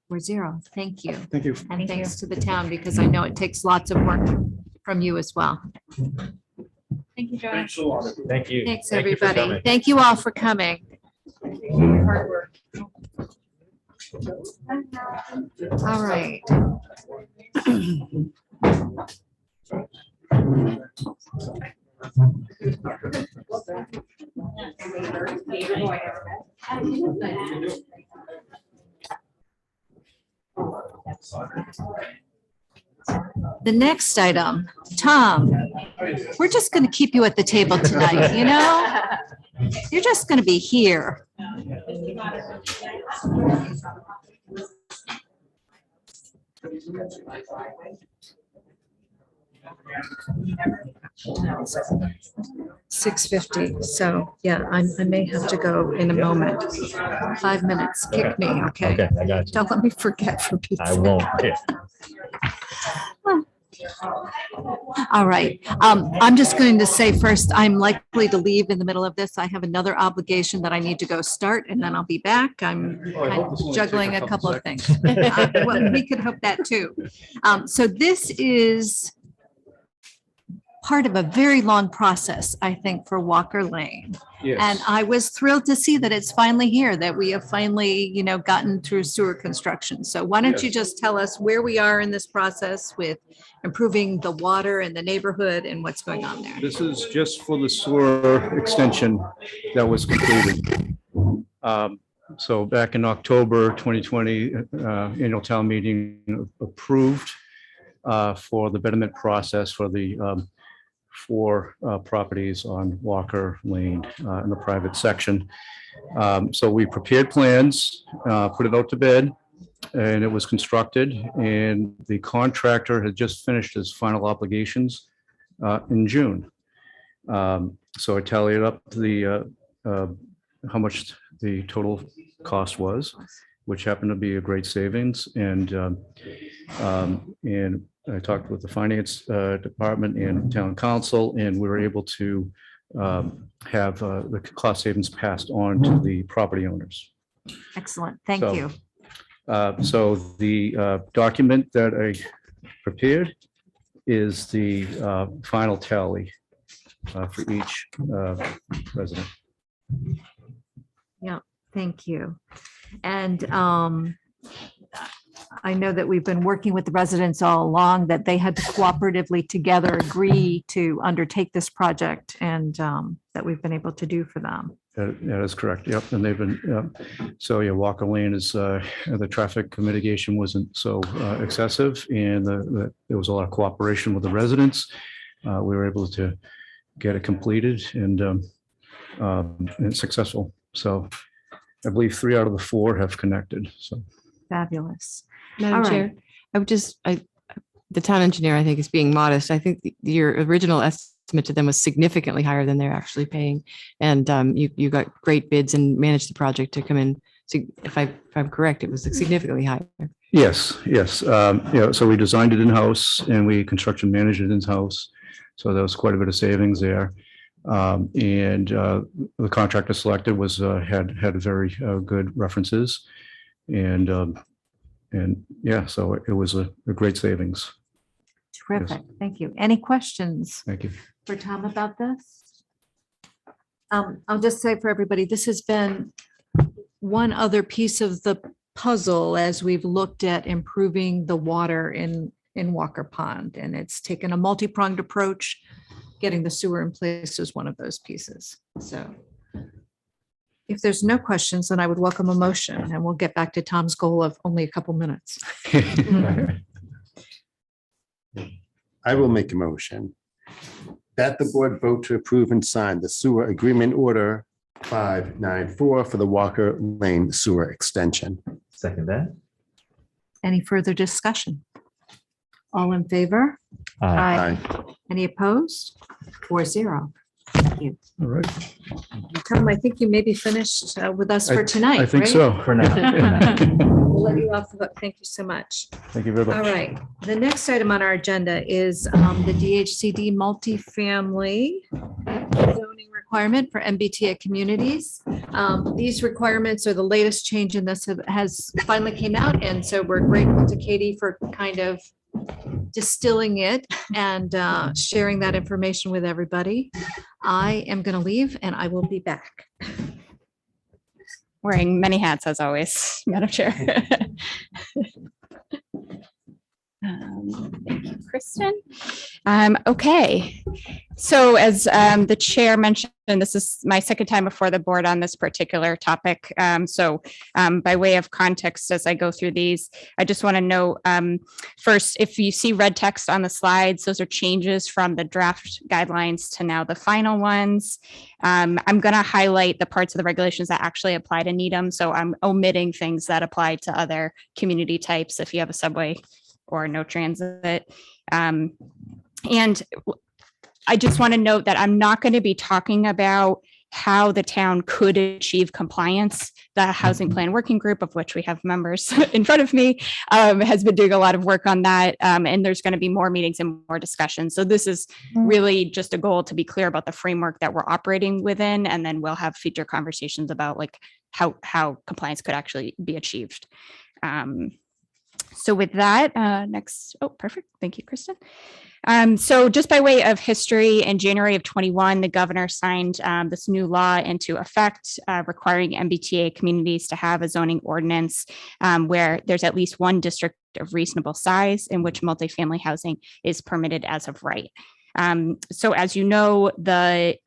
We're 0. Thank you. Thank you. And Thank thanks to the town, because I know it takes lots of work from you as well. Thank you, Joanna. Thanks a lot. Thank you. Thanks, Thank you for everybody. coming. Thank you all for coming. Hard work. All right. The next item, Tom, we're just going to keep you at the table tonight, you know? You're just going to be here. 6:50. So yeah, I may have to go in a moment. 5 minutes. Kick me, okay? Okay, I got you. Don't let me forget for Pete's I sake. won't. Yeah. All right. I'm just going to say first, I'm likely to leave in the middle of this. I have another obligation that I need to go start and then I'll be back. I'm kind of juggling a couple of things. Well, we could hope that too. So this is part of a very long process, I think, for Walker Lane. And I was thrilled to see that it's finally here, that we have finally, gotten through sewer construction. So why don't you just tell us where we are in this process with improving the water in the neighborhood and what's going on there? This is just for the sewer extension that was completed. So back in October 2020, annual town meeting approved for the betterment process for the 4 properties on Walker Lane in the private section. So we prepared plans, put it out to bid, and it was constructed, and the contractor had just finished his final obligations in June. So I tallied up the how much the total cost was, which happened to be a great savings. And I talked with the finance department and town council, and we were able to have the cost savings passed on to the property owners. Excellent. Thank So, you. So the document that I prepared is the final tally for each resident. Yeah, thank you. And I know that we've been working with the residents all along, that they had to cooperatively together agree to undertake this project, and that we've been able to do for them. That is correct. Yep. And they've been, so yeah, Walker Lane is, the traffic mitigation wasn't so excessive, and there was a lot of cooperation with the residents. We were able to get it completed and successful. So I believe 3 out of the 4 have connected. So Fabulous. Madam All right. Chair, the town engineer, I think, is being modest. I think your original estimate to them was significantly higher than they're actually paying. And you got great bids and managed the project to come in. So if I'm correct, it was significantly higher. yes. Yeah. So we designed it in-house and we construction managed it in-house. So there was quite a bit of savings there. And the contractor selected was had very good references. And yeah, so it was a great savings. Terrific. Thank you. Any questions Thank you. for Tom about this? I'll just say for everybody, this has been one other piece of the puzzle as we've looked at improving the water in Walker Pond. And it's taken a multi-pronged approach. Getting the sewer in place is one of those pieces. So if there's no questions, then I would welcome a motion, and we'll get back to Tom's goal of only a couple minutes. I will make a motion that the board vote to approve and sign the sewer agreement order 594 for the Walker Lane sewer extension. Second that. Any further discussion? All in favor? Aye. Any opposed? 4-0. Thank you. All right. Tom, I think you may be finished with us for tonight, I think right? so. For now. We'll let you off the hook. Thank you so much. Thank you very much. All right. The next item on our agenda is the DHCD multifamily zoning requirement for MBTA communities. These requirements are the latest change in this has finally came out. And so we're grateful to Katie for kind of distilling it and sharing that information with everybody. I am going to leave and I will be back. Wearing many hats as always, Madam Chair. Thank you, Kristen. Okay, So as the chair mentioned, this is my second time before the board on this particular topic. So by way of context, as I go through these, I just want to note first, if you see red text on the slides, those are changes from the draft guidelines to now the final ones. I'm going to highlight the parts of the regulations that actually apply to Needham. So I'm omitting things that apply to other community types if you have a subway or no transit. And I just want to note that I'm not going to be talking about how the town could achieve compliance. The Housing Plan Working Group, of which we have members in front of me, has been doing a lot of work on that. And there's going to be more meetings and more discussions. So this is really just a goal to be clear about the framework that we're operating within. And then we'll have future conversations about like how compliance could actually be achieved. So with that, next, oh, perfect. Thank you, Kristen. So just by way of history, in January of 21, the governor signed this new law into effect, requiring MBTA communities to have a zoning ordinance where there's at least one district of reasonable size in which multifamily housing is permitted as of right. So as you know, the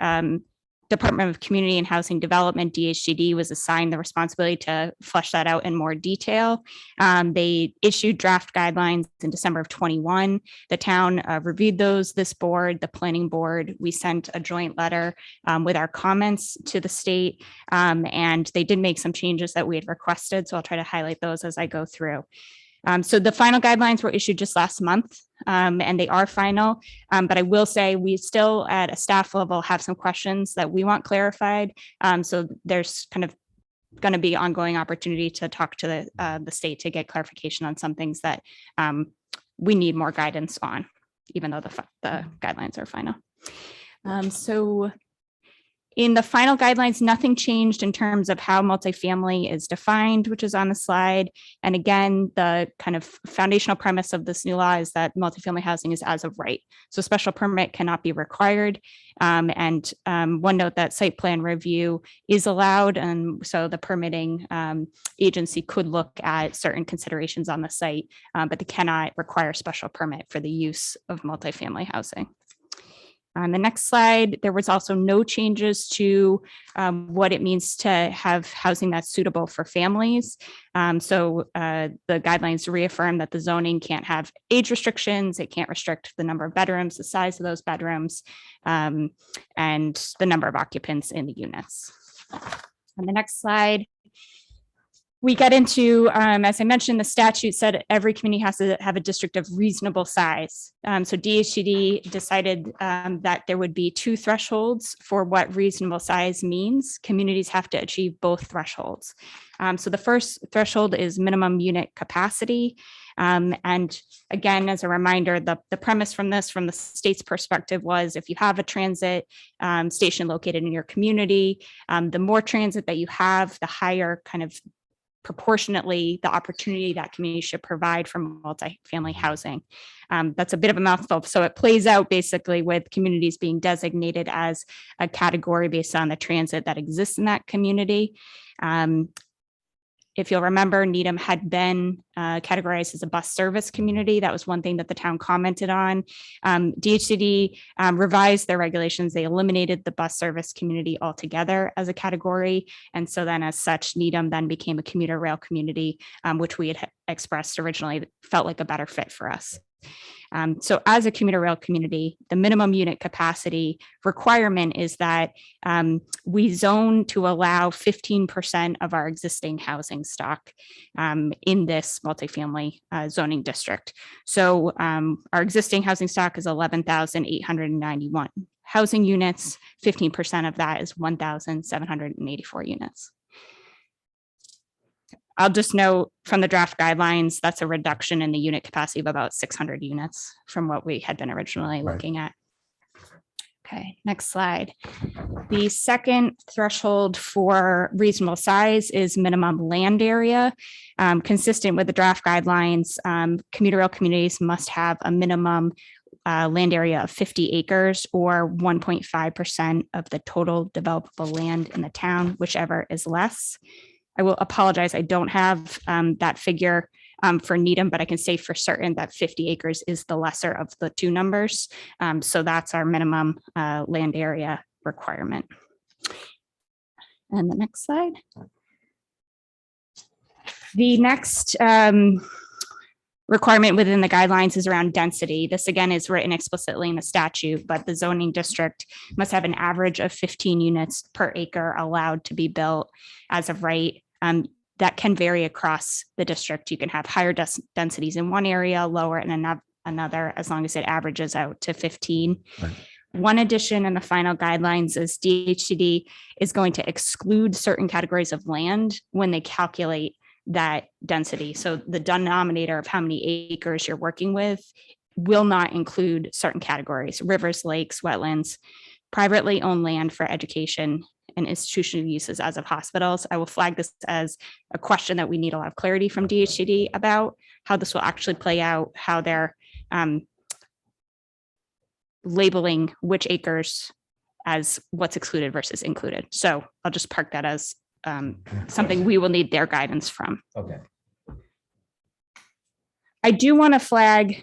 Department of Community and Housing Development, DHCD, was assigned the responsibility to flesh that out in more detail. They issued draft guidelines in December of 21. The town reviewed those, this board, the planning board. We sent a joint letter with our comments to the state, and they did make some changes that we had requested. So I'll try to highlight those as I go through. So the final guidelines were issued just last month, and they are final. But I will say we still at a staff level have some questions that we want clarified. So there's kind of going to be ongoing opportunity to talk to the state to get clarification on some things that we need more guidance on, even though the guidelines are final. So in the final guidelines, nothing changed in terms of how multifamily is defined, which is on the slide. And again, the kind of foundational premise of this new law is that multifamily housing is as of right. So special permit cannot be required. And one note that site plan review is allowed. And so the permitting agency could look at certain considerations on the site, but they cannot require special permit for the use of multifamily housing. On the next slide, there was also no changes to what it means to have housing that's suitable for families. So the guidelines reaffirm that the zoning can't have age restrictions. It can't restrict the number of bedrooms, the size of those bedrooms, and the number of occupants in the units. On the next slide, we get into, as I mentioned, the statute said every community has to have a district of reasonable size. So DHCD decided that there would be two thresholds for what reasonable size means. Communities have to achieve both thresholds. So the first threshold is minimum unit capacity. And again, as a reminder, the premise from this, from the state's perspective, was if you have a transit station located in your community, the more transit that you have, the higher kind of proportionately the opportunity that community should provide for multifamily housing. That's a bit of a mouthful. So it plays out basically with communities being designated as a category based on the transit that exists in that community. If you'll remember, Needham had been categorized as a bus service community. That was one thing that the town commented on. DHCD revised their regulations. They eliminated the bus service community altogether as a category. And so then as such, Needham then became a commuter rail community, which we had expressed originally felt like a better fit for us. So as a commuter rail community, the minimum unit capacity requirement is that we zone to allow 15% of our existing housing stock in this multifamily zoning district. So our existing housing stock is 11,891 housing units. 15% of that is 1,784 units. I'll just note from the draft guidelines, that's a reduction in the unit capacity of about 600 units from what we had been originally looking at. Okay, next slide. The second threshold for reasonable size is minimum land area. Consistent with the draft guidelines, commuter rail communities must have a minimum land area of 50 acres or 1.5% of the total developable land in the town, whichever is less. I will apologize, I don't have that figure for Needham, but I can say for certain that 50 acres is the lesser of the two numbers. So that's our minimum land area requirement. And the next slide. The next requirement within the guidelines is around density. This again is written explicitly in the statute, but the zoning district must have an average of 15 units per acre allowed to be built as of right. That can vary across the district. You can have higher densities in one area, lower in another, as long as it averages out to 15. Right. One addition in the final guidelines is DHCD is going to exclude certain categories of land when they calculate that density. So the denominator of how many acres you're working with will not include certain categories: rivers, lakes, wetlands, privately owned land for education and institutional uses as of hospitals. I will flag this as a question that we need a lot of clarity from DHCD about how this will actually play out, how they're labeling which acres as what's excluded versus included. So I'll just park that as something we will need their guidance from. Okay. I do want to flag,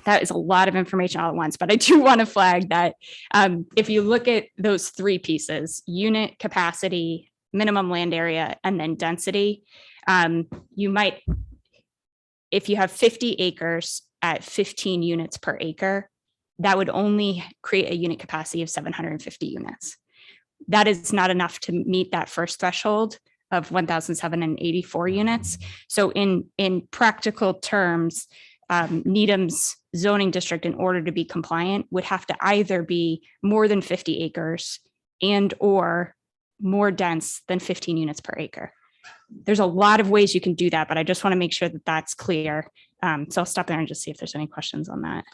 that is a lot of information all at once, but I do want to flag that if you look at those three pieces, unit capacity, minimum land area, and then density, you might, if you have 50 acres at 15 units per acre, that would only create a unit capacity of 750 units. That is not enough to meet that first threshold of 1,784 units. So in practical terms, Needham's zoning district, in order to be compliant, would have to either be more than 50 acres and or more dense than 15 units per acre. There's a lot of ways you can do that, but I just want to make sure that that's clear. So I'll stop there and just see if there's any questions on that.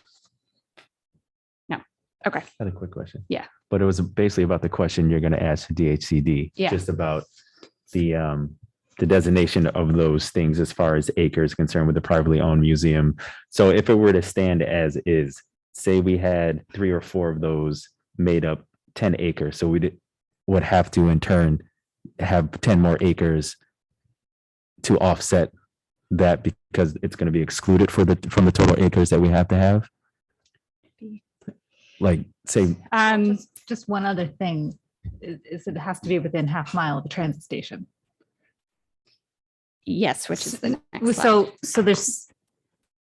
No. Okay. I had a quick question. Yeah. But it was basically about the question you're going to ask DHCD. Yeah. Just about the designation of those things as far as acres concerned with the privately owned museum. So if it were to stand as is, say we had 3 or 4 of those made up 10 acres. So would have to in turn have 10 more acres to offset that because it's going to be excluded from the total acres that we have to have. Like say, Just one other thing is it has to be within half mile of a transit station. Yes, which is the next slide. So there's,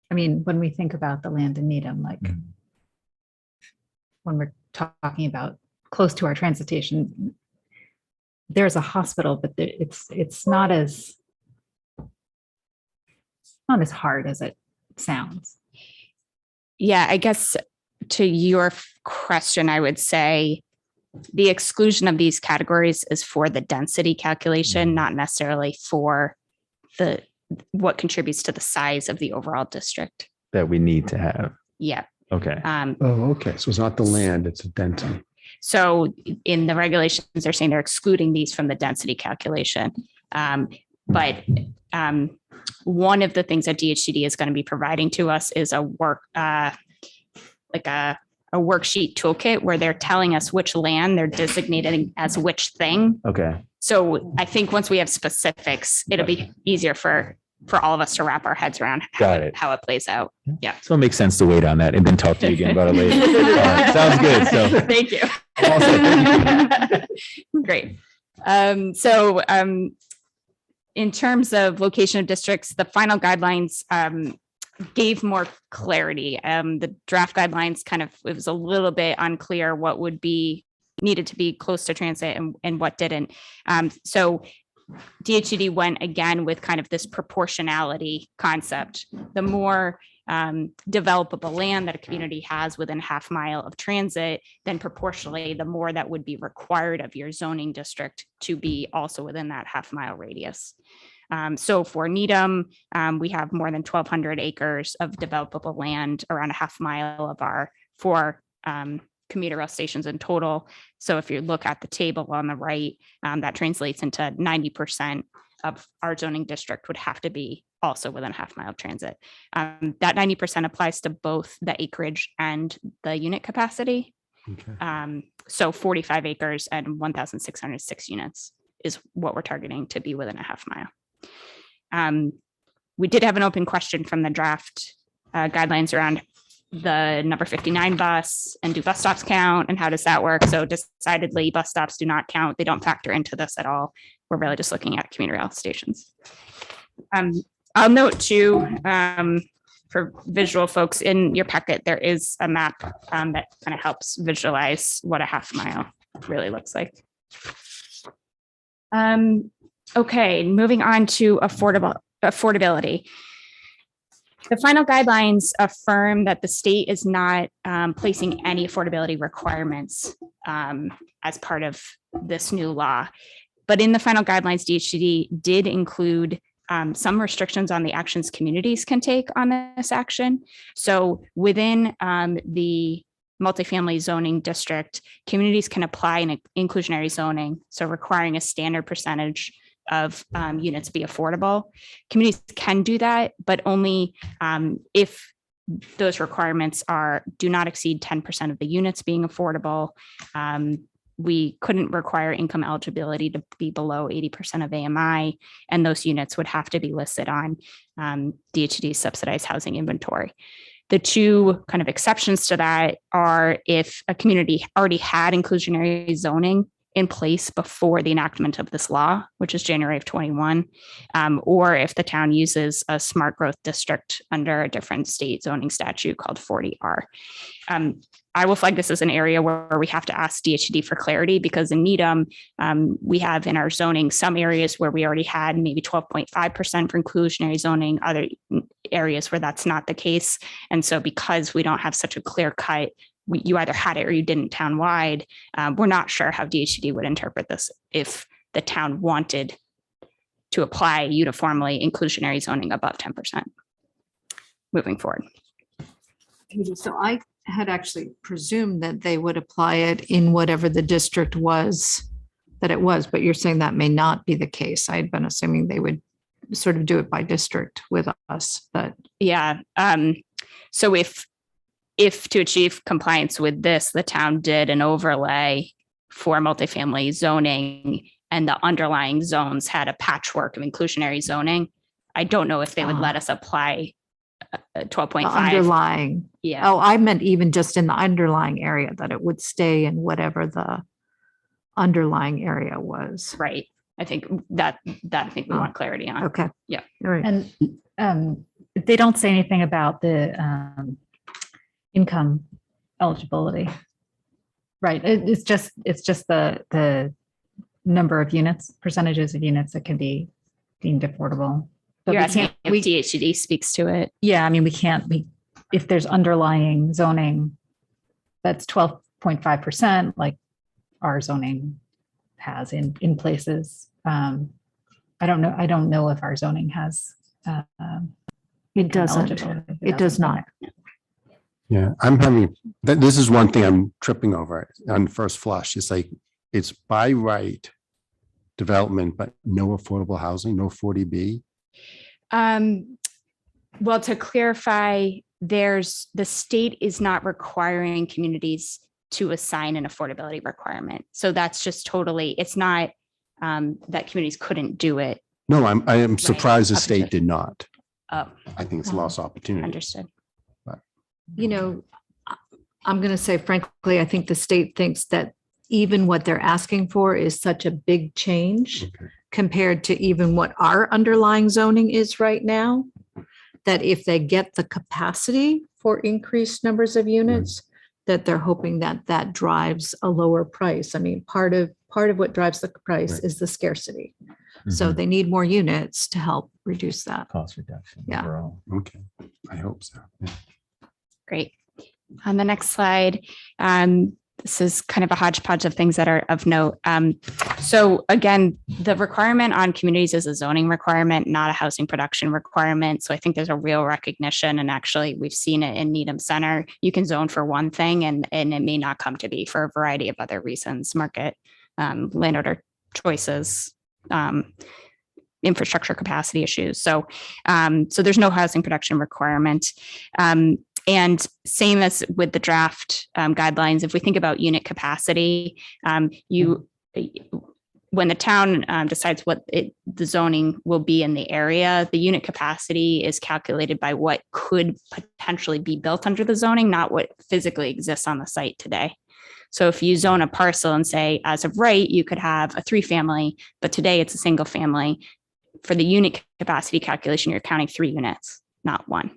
I mean, when we think about the land in Needham, like when we're talking about close to our transit station, there's a hospital, but it's not as hard as it sounds. Yeah, I guess to your question, I would say the exclusion of these categories is for the density calculation, not necessarily for what contributes to the size of the overall district. that we need to have. Yeah. Okay. Oh, okay. So it's not the land, it's a density. So in the regulations, they're saying they're excluding these from the density calculation. But one of the things that DHCD is going to be providing to us is a worksheet toolkit where they're telling us which land they're designating as which thing. Okay. So I think once we have specifics, it'll be easier for all of us to wrap our heads around how it plays out. Yeah. So it makes sense to wait on that and then talk to you again about it later. Sounds good. So Thank you. all set. Thank you. Great. In terms of location of districts, the final guidelines gave more clarity. The draft guidelines it was a little bit unclear what would be needed to be close to transit and what didn't. So DHCD went again with kind of this proportionality concept. The more developable land that a community has within half mile of transit, then proportionally, the more that would be required of your zoning district to be also within that half mile radius. So for Needham, we have more than 1,200 acres of developable land around a half mile of our 4 commuter rail stations in total. So if you look at the table on the right, that translates into 90% of our zoning district would have to be also within a half mile of transit. That 90% applies to both the acreage and the unit capacity. Okay. So 45 acres and 1,606 units is what we're targeting to be within a half mile. we did have an open question from the draft guidelines around the number 59 bus and do bus stops count and how does that work? So decidedly bus stops do not count. They don't factor into this at all. We're really just looking at commuter rail stations. I'll note too, for visual folks in your packet, there is a map that kind of helps visualize what a half mile really looks like. Okay, moving on to affordability. The final guidelines affirm that the state is not placing any affordability requirements as part of this new law. But in the final guidelines, DHCD did include some restrictions on the actions communities can take on this action. So within the multifamily zoning district, communities can apply an inclusionary zoning, so requiring a standard percentage of units be affordable. Communities can do that, but only if those requirements do not exceed 10% of the units being affordable. We couldn't require income eligibility to be below 80% of AMI, and those units would have to be listed on DHCD's subsidized housing inventory. The two kind of exceptions to that are if a community already had inclusionary zoning in place before the enactment of this law, which is January of 21, or if the town uses a smart growth district under a different state zoning statute called 40R. I will flag this as an area where we have to ask DHCD for clarity, because in Needham, we have in our zoning some areas where we already had maybe 12.5% for inclusionary zoning, other areas where that's not the case. And so because we don't have such a clear cut, you either had it or you didn't townwide, we're not sure how DHCD would interpret this if the town wanted to apply uniformly inclusionary zoning above 10%. Moving forward. So I had actually presumed that they would apply it in whatever the district was that it was, but you're saying that may not be the case. I had been assuming they would sort of do it by district with us, but. Yeah. So if to achieve compliance with this, the town did an overlay for multifamily zoning and the underlying zones had a patchwork of inclusionary zoning, I don't know if they would let us apply 12.5. Underlying. Yeah. Oh, I meant even just in the underlying area, that it would stay in whatever the underlying area was. Right. I think that I think we want clarity on. Okay. Yeah. All right. And they don't say anything about the income eligibility. Right. It's just the number of units, percentages of units that can be deemed affordable. But You're we asking can't, if DHCD speaks to it. yeah, I mean, if there's underlying zoning that's 12.5%, like our zoning has in places. I don't know if our zoning has. It doesn't. It does not. Yeah, this is one thing I'm tripping over on first flush. It's like, it's by right development, but no affordable housing, no 40B. Well, to clarify, the state is not requiring communities to assign an affordability requirement. So that's just totally, it's not that communities couldn't do it. No, I am surprised the Up to state 50. did not. Oh, I think it's a lost opportunity. understood. You know, I'm going to say frankly, I think the state thinks that even what they're asking for is such a big change compared to even what our underlying zoning is right now, that if they get the capacity for increased numbers of units, that they're hoping that that drives a lower price. I mean, part of what drives the price is the scarcity. So they need more units to help reduce that. Cost reduction. Yeah. Overall. Okay, I hope so. Yeah. Great. On the next slide, this is kind of a hodgepodge of things that are of note. So again, the requirement on communities is a zoning requirement, not a housing production requirement. So I think there's a real recognition, and actually we've seen it in Needham Center. You can zone for one thing and it may not come to be for a variety of other reasons, market, landowner choices, infrastructure capacity issues. So there's no housing production requirement. And same as with the draft guidelines, if we think about unit capacity, when the town decides what the zoning will be in the area, the unit capacity is calculated by what could potentially be built under the zoning, not what physically exists on the site today. So if you zone a parcel and say, as of right, you could have a 3-family, but today it's a single family. For the unit capacity calculation, you're counting 3 units, not 1.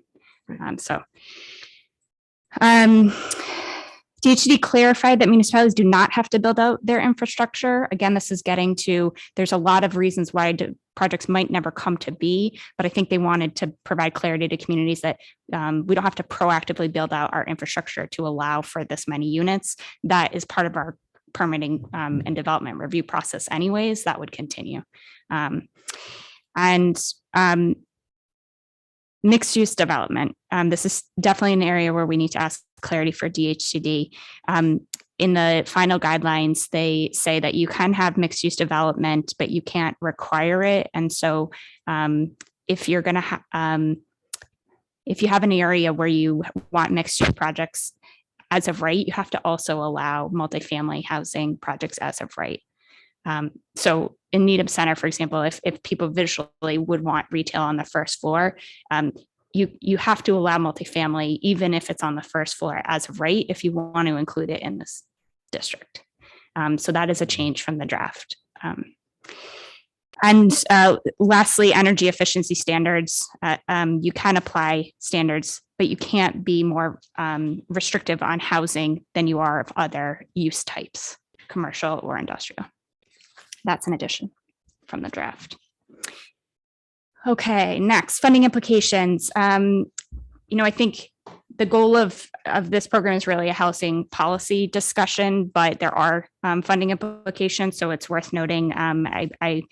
DHCD clarified that municipalities do not have to build out their infrastructure. Again, this is getting to, there's a lot of reasons why projects might never come to be, but I think they wanted to provide clarity to communities that we don't have to proactively build out our infrastructure to allow for this many units. That is part of our permitting and development review process anyways. That would continue. Mixed use development. This is definitely an area where we need to ask clarity for DHCD. In the final guidelines, they say that you can have mixed use development, but you can't require it. And so if you're going to if you have an area where you want mixed use projects as of right, you have to also allow multifamily housing projects as of right. So in Needham Center, for example, if people visually would want retail on the first floor, you have to allow multifamily, even if it's on the first floor as of right, if you want to include it in this district. So that is a change from the draft. Lastly, energy efficiency standards. You can apply standards, but you can't be more restrictive on housing than you are of other use types, commercial or industrial. That's an addition from the draft. Okay, next, funding implications. I think the goal of this program is really a housing policy discussion, but there are funding implications, so it's worth noting. I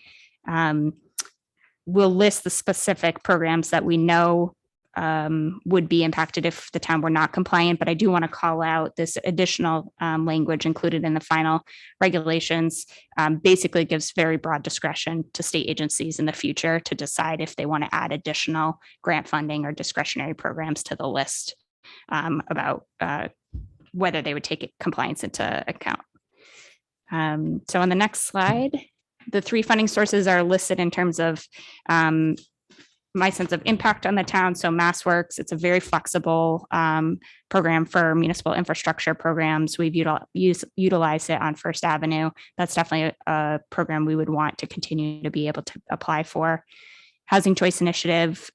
will list the specific programs that we know would be impacted if the town were not compliant, but I do want to call out this additional language included in the final regulations. Basically gives very broad discretion to state agencies in the future to decide if they want to add additional grant funding or discretionary programs to the list about whether they would take compliance into account. So on the next slide, the 3 funding sources are listed in terms of my sense of impact on the town. So MassWorks, it's a very flexible program for municipal infrastructure programs. We've utilized it on First Avenue. That's definitely a program we would want to continue to be able to apply for. Housing Choice Initiative,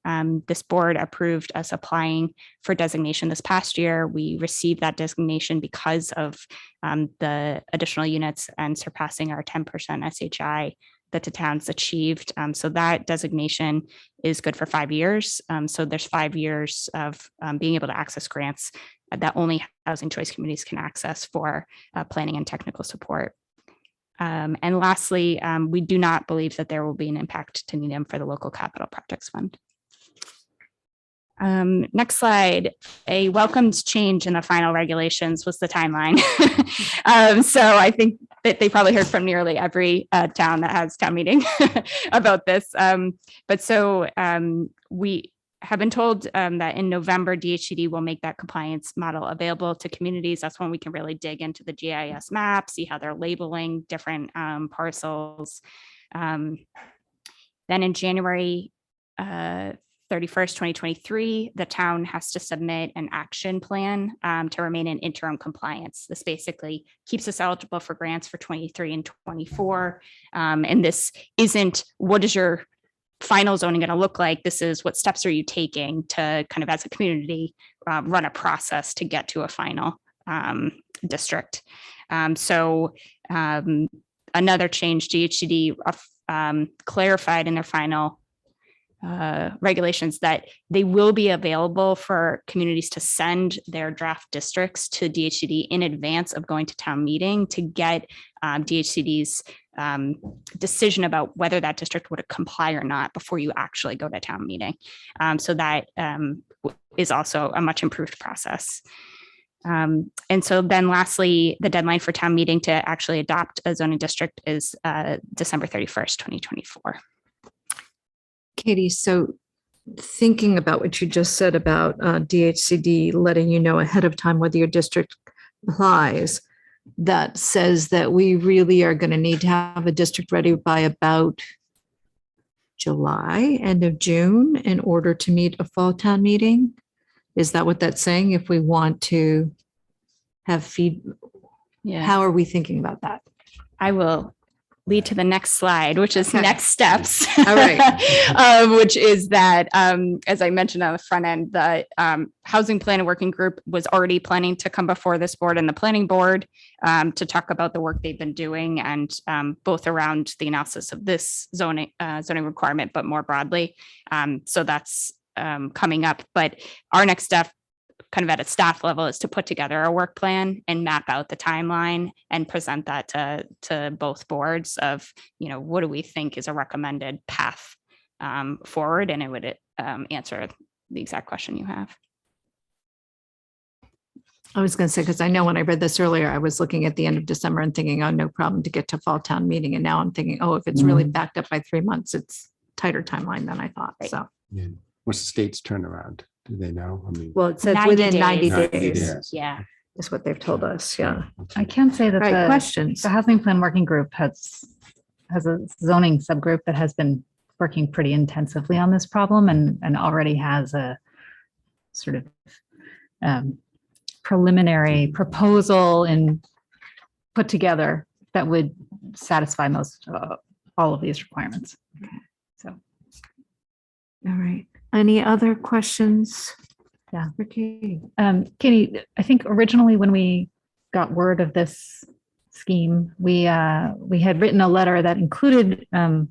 this board approved us applying for designation this past year. We received that designation because of the additional units and surpassing our 10% SHI that the town's achieved. So that designation is good for 5 years. So there's 5 years of being able to access grants that only housing choice communities can access for planning and technical support. And lastly, we do not believe that there will be an impact to Needham for the local capital projects fund. Next slide, a welcomed change in the final regulations was the timeline. So I think that they probably heard from nearly every town that has town meeting about this. We have been told that in November, DHCD will make that compliance model available to communities. That's when we can really dig into the GIS map, see how they're labeling different parcels. Then in January 31st, 2023, the town has to submit an action plan to remain in interim compliance. This basically keeps us eligible for grants for 23 and 24. And this isn't what is your final zoning going to look like. This is what steps are you taking to kind of as a community run a process to get to a final district. Another change, DHCD clarified in their final regulations that they will be available for communities to send their draft districts to DHCD in advance of going to town meeting to get DHCD's decision about whether that district would comply or not before you actually go to town meeting. So that is also a much improved process. And so then lastly, the deadline for town meeting to actually adopt a zoning district is December 31st, 2024. Katie, so thinking about what you just said about DHCD letting you know ahead of time whether your district applies, that says that we really are going to need to have a district ready by about July, end of June, in order to meet a fall town meeting. Is that what that's saying? If we want to have Yeah. how are we thinking about that? I will lead to the next slide, which is Okay. next steps. All right. Which is that, as I mentioned on the front end, the Housing Plan Working Group was already planning to come before this board and the planning board to talk about the work they've been doing and both around the analysis of this zoning requirement, but more broadly. So that's coming up. But our next step, kind of at a staff level, is to put together a work plan and map out the timeline and present that to both boards of, what do we think is a recommended path forward? And it would answer the exact question you have. I was going to say, because I know when I read this earlier, I was looking at the end of December and thinking, oh, no problem to get to fall town meeting. And now I'm thinking, oh, if it's really backed up by 3 months, it's tighter timeline than I thought. So, Yeah. What's the state's turnaround? Do they know? I mean, well, it says 90 within 90 days. days Yeah. is what they've told us. Yeah. I can say that All right, the questions. the Housing Plan Working Group has a zoning subgroup that has been working pretty intensively on this problem and already has a sort of preliminary proposal and put together that would satisfy most all of these requirements. So, All right. Any other questions? Yeah. Okay. Katie, I think originally when we got word of this scheme, we had written a letter that included our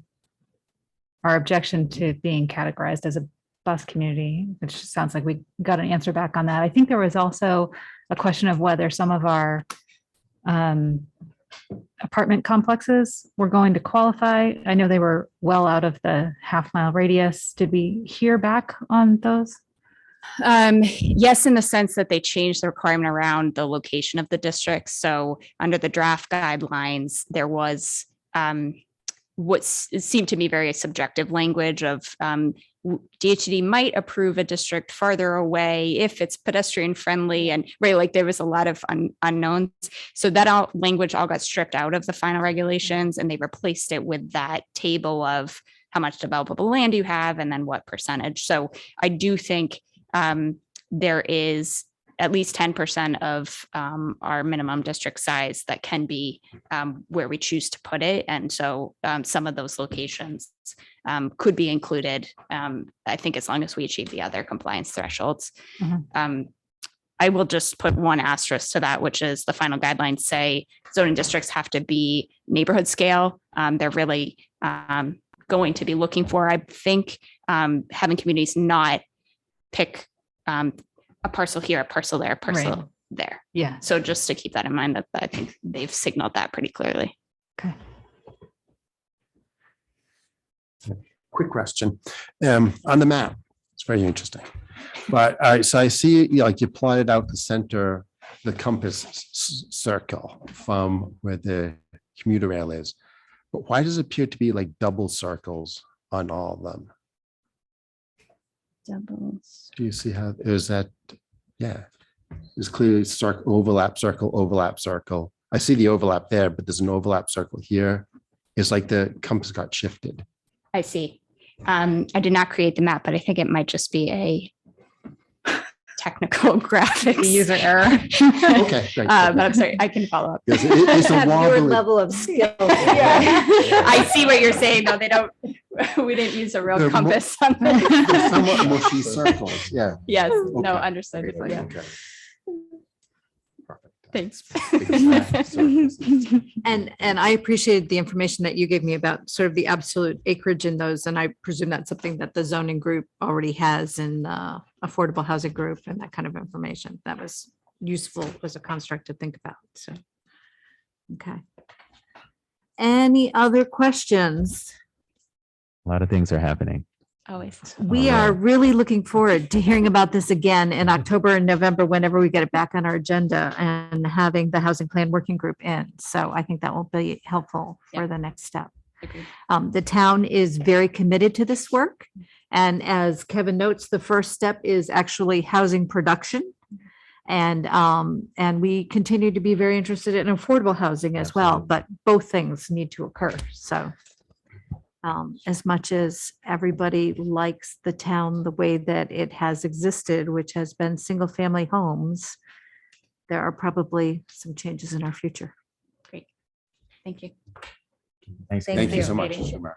objection to being categorized as a bus community, which sounds like we got an answer back on that. I think there was also a question of whether some of our apartment complexes were going to qualify. I know they were well out of the half-mile radius. Did we hear back on those? Yes, in the sense that they changed the requirement around the location of the district. So under the draft guidelines, there was what seemed to me very subjective language of DHED might approve a district farther away if it's pedestrian friendly, and right, like there was a lot of unknowns. So that language all got stripped out of the final regulations, and they replaced it with that table of how much developable land you have and then what percentage. So I do think there is at least 10% of our minimum district size that can be where we choose to put it. And so some of those locations could be included, I think, as long as we achieve the other compliance thresholds. I will just put one asterisk to that, which is the final guidelines say zoning districts have to be neighborhood scale. They're really going to be looking for, I think, having communities not pick a parcel here, a parcel there, a parcel Right. there. Yeah. So just to keep that in mind, that I think they've signaled that pretty clearly. Okay. quick question. On the map, it's very interesting. But so I see, like you plotted out the center, the compass circle from where the commuter rail is. But why does it appear to be like double circles on all of them? Doubles. Do you see how, is that, yeah. There's clearly overlap circle. I see the overlap there, but there's an overlap circle here. It's like the compass got shifted. I see. I did not create the map, but I think it might just be a technical graphics user error. Okay, great. But I'm sorry, I can follow up. Yes, it's a Have your wobbly. level of skill. I see what you're saying, though. We didn't use a real They're compass on They're this. somewhat mushy circles, yeah. Yes, no, Okay. understood. Yeah. Okay. Perfect. Thanks. Exact circles. And I appreciated the information that you gave me about sort of the absolute acreage in those. And I presume that's something that the zoning group already has in the affordable housing group and that kind of information. That was useful as a construct to think about. So, okay. Any other questions? A lot of things are happening. Always. We are really looking forward to hearing about this again in October and November, whenever we get it back on our agenda, and having the housing plan working group in. So I think that will be helpful for the next step. Agreed. The town is very committed to this work. And as Kevin notes, the first step is actually housing production. And we continue to be very interested in affordable housing as well, but both things need to occur. So as much as everybody likes the town the way that it has existed, which has been single-family homes, there are probably some changes in our future. Great. Thank you. Thanks. Thank Thank you you. so much. Katie. Shamar.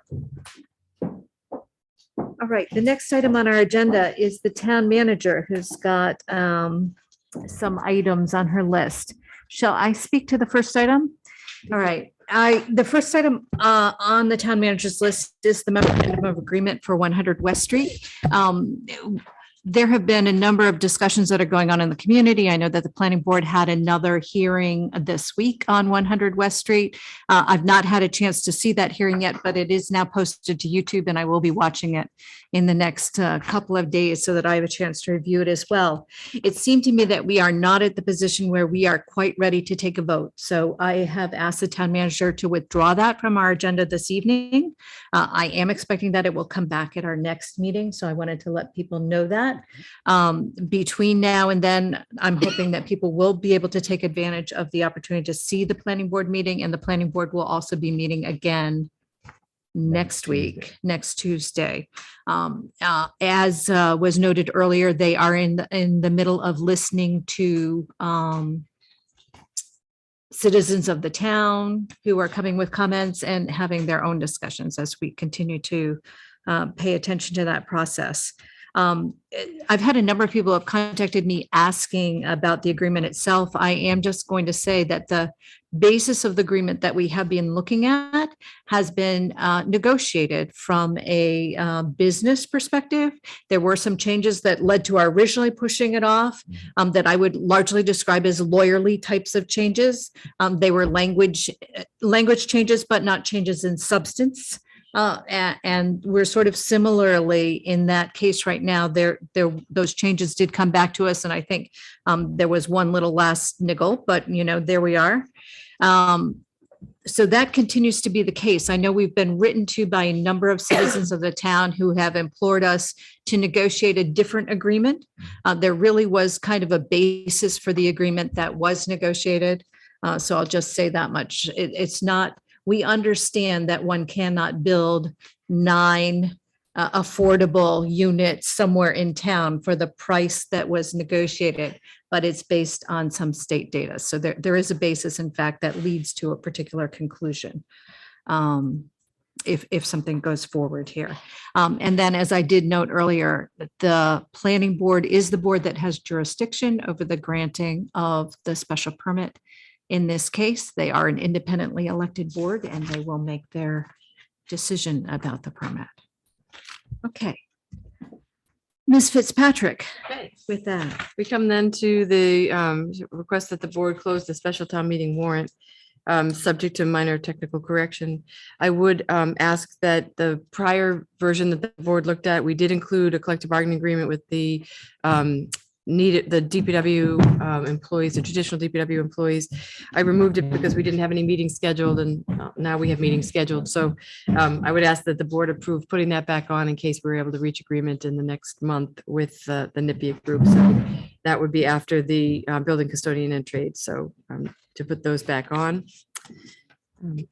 All right, the next item on our agenda is the town manager who's got some items on her list. Shall I speak to the first item? All right, the first item on the town manager's list is the memorandum of agreement for 100 West Street. There have been a number of discussions that are going on in the community. I know that the planning board had another hearing this week on 100 West Street. I've not had a chance to see that hearing yet, but it is now posted to YouTube and I will be watching it in the next couple of days so that I have a chance to review it as well. It seemed to me that we are not at the position where we are quite ready to take a vote. So I have asked the town manager to withdraw that from our agenda this evening. I am expecting that it will come back at our next meeting. So I wanted to let people know that. Between now and then, I'm hoping that people will be able to take advantage of the opportunity to see the planning board meeting, and the planning board will also be meeting again next week, next Tuesday. As was noted earlier, they are in the middle of listening to citizens of the town who are coming with comments and having their own discussions as we continue to pay attention to that process. I've had a number of people have contacted me asking about the agreement itself. I am just going to say that the basis of the agreement that we have been looking at has been negotiated from a business perspective. There were some changes that led to our originally pushing it off that I would largely describe as lawyerly types of changes. They were language changes, but not changes in substance. And we're sort of similarly in that case right now. Those changes did come back to us, and I think there was one little last niggle, but there we are. So that continues to be the case. I know we've been written to by a number of citizens of the town who have implored us to negotiate a different agreement. There really was kind of a basis for the agreement that was negotiated. So I'll just say that much. It's not. We understand that one cannot build 9 affordable units somewhere in town for the price that was negotiated, but it's based on some state data. So there is a basis, in fact, that leads to a particular conclusion if something goes forward here. And then, as I did note earlier, the planning board is the board that has jurisdiction over the granting of the special permit. In this case, they are an independently elected board and they will make their decision about the permit. Okay. Ms. Fitzpatrick, with that. We come then to the request that the board close the special town meeting warrant, subject to minor technical correction. I would ask that the prior version that the board looked at, we did include a collective bargaining agreement with the DPW employees, the traditional DPW employees. I removed it because we didn't have any meetings scheduled, and now we have meetings scheduled. So I would ask that the board approve putting that back on in case we're able to reach agreement in the next month with the NIPIA group. So that would be after the building custodian and trade. So to put those back on.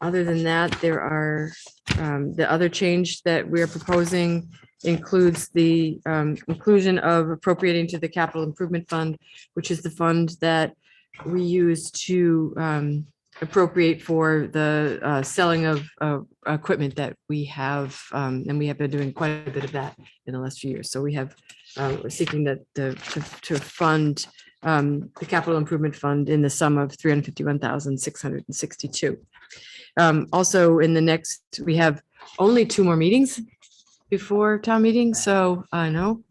Other than that, there are the other change that we're proposing includes the inclusion of appropriating to the capital improvement fund, which is the fund that we use to appropriate for the selling of equipment that we have, and we have been doing quite a bit of that in the last few years. So we have we're seeking that to fund the capital improvement fund in the sum of $351,662. Also, in the next, we have only 2 more meetings before town meeting. So I know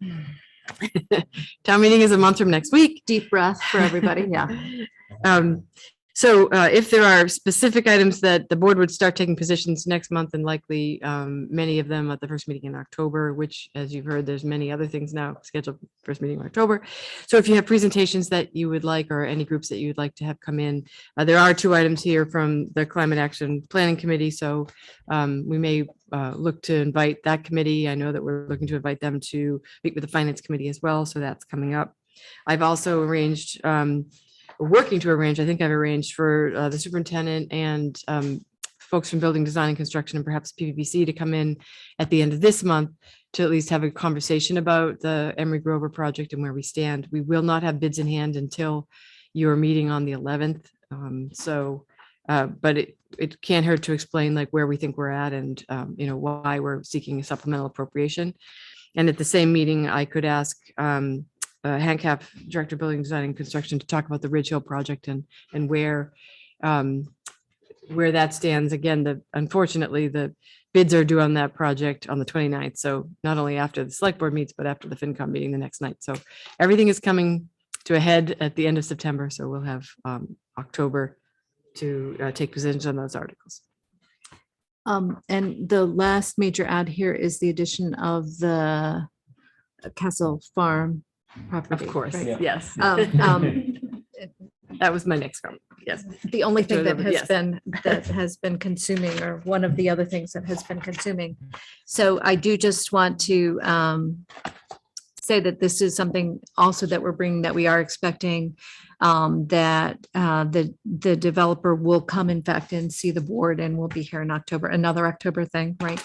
town meeting is a month from next week. Deep breath for everybody. Yeah. So if there are specific items that the board would start taking positions next month, and likely many of them at the first meeting in October, which, as you've heard, there's many other things now scheduled for first meeting in October. So if you have presentations that you would like, or any groups that you would like to have come in, there are 2 items here from the Climate Action Planning Committee. So we may look to invite that committee. I know that we're looking to invite them to meet with the Finance Committee as well. So that's coming up. I've also arranged, working to arrange, I think I've arranged for the superintendent and folks from building design and construction and perhaps PVPC to come in at the end of this month to at least have a conversation about the Emery Grover project and where we stand. We will not have bids in hand until your meeting on the 11th. But it can't hurt to explain like where we think we're at and, why we're seeking a supplemental appropriation. And at the same meeting, I could ask Hancap, Director of Building Design and Construction, to talk about the Ridge Hill project and where that stands. Again, unfortunately, the bids are due on that project on the 29th. So not only after the select board meets, but after the FinCom meeting the next night. So everything is coming to a head at the end of September. So we'll have October to take positions on those articles. And the last major add here is the addition of the Castle Farm property. Of course, right? yes. That was my next comment. Yes. The only thing that Yes. has been consuming, or one of the other things that has been consuming. So I do just want to say that this is something also that we're bringing, that we are expecting that the developer will come in fact and see the board, and we'll be here in October, another October thing, right?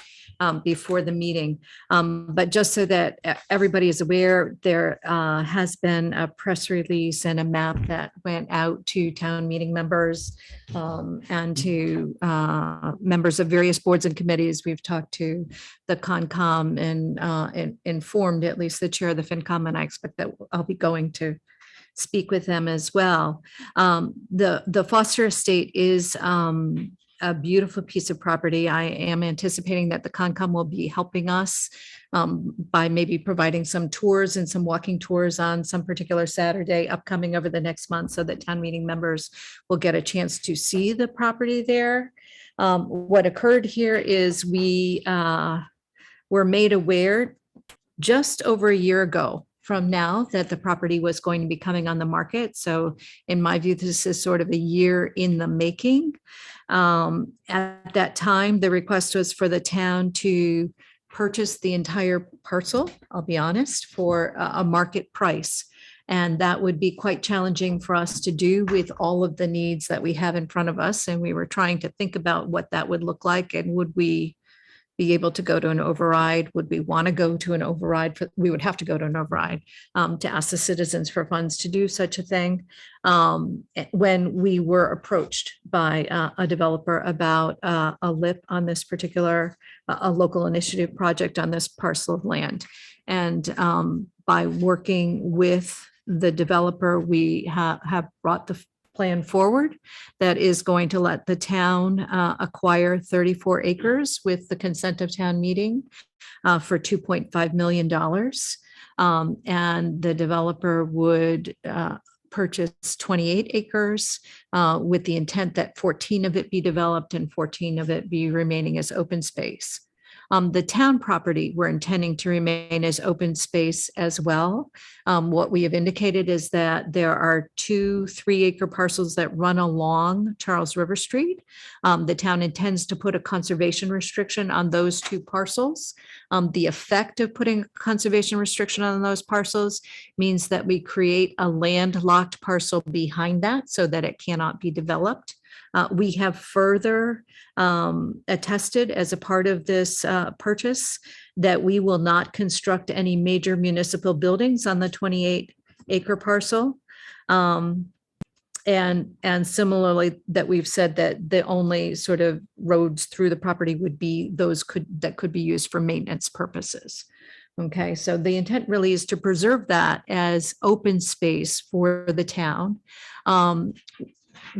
Before the meeting. But just so that everybody is aware, there has been a press release and a map that went out to town meeting members and to members of various boards and committees. We've talked to the Concom and informed at least the chair of the FinCom, and I expect that I'll be going to speak with them as well. The Foster Estate is a beautiful piece of property. I am anticipating that the Concom will be helping us by maybe providing some tours and some walking tours on some particular Saturday upcoming over the next month, so that town meeting members will get a chance to see the property there. What occurred here is we were made aware just over a year ago from now that the property was going to be coming on the market. So in my view, this is sort of a year in the making. At that time, the request was for the town to purchase the entire parcel, I'll be honest, for a market price. And that would be quite challenging for us to do with all of the needs that we have in front of us. And we were trying to think about what that would look like, and would we be able to go to an override? Would we want to go to an override? We would have to go to an override to ask the citizens for funds to do such a thing. When we were approached by a developer about a LIP on this particular, a local initiative project on this parcel of land. And by working with the developer, we have brought the plan forward that is going to let the town acquire 34 acres with the consent of town meeting for $2.5 million. And the developer would purchase 28 acres with the intent that 14 of it be developed and 14 of it be remaining as open space. The town property, we're intending to remain as open space as well. What we have indicated is that there are 2 3-acre parcels that run along Charles River Street. The town intends to put a conservation restriction on those 2 parcels. The effect of putting a conservation restriction on those parcels means that we create a landlocked parcel behind that so that it cannot be developed. We have further attested as a part of this purchase that we will not construct any major municipal buildings on the 28-acre parcel. And similarly, that we've said that the only sort of roads through the property would be those that could be used for maintenance purposes. Okay, so the intent really is to preserve that as open space for the town.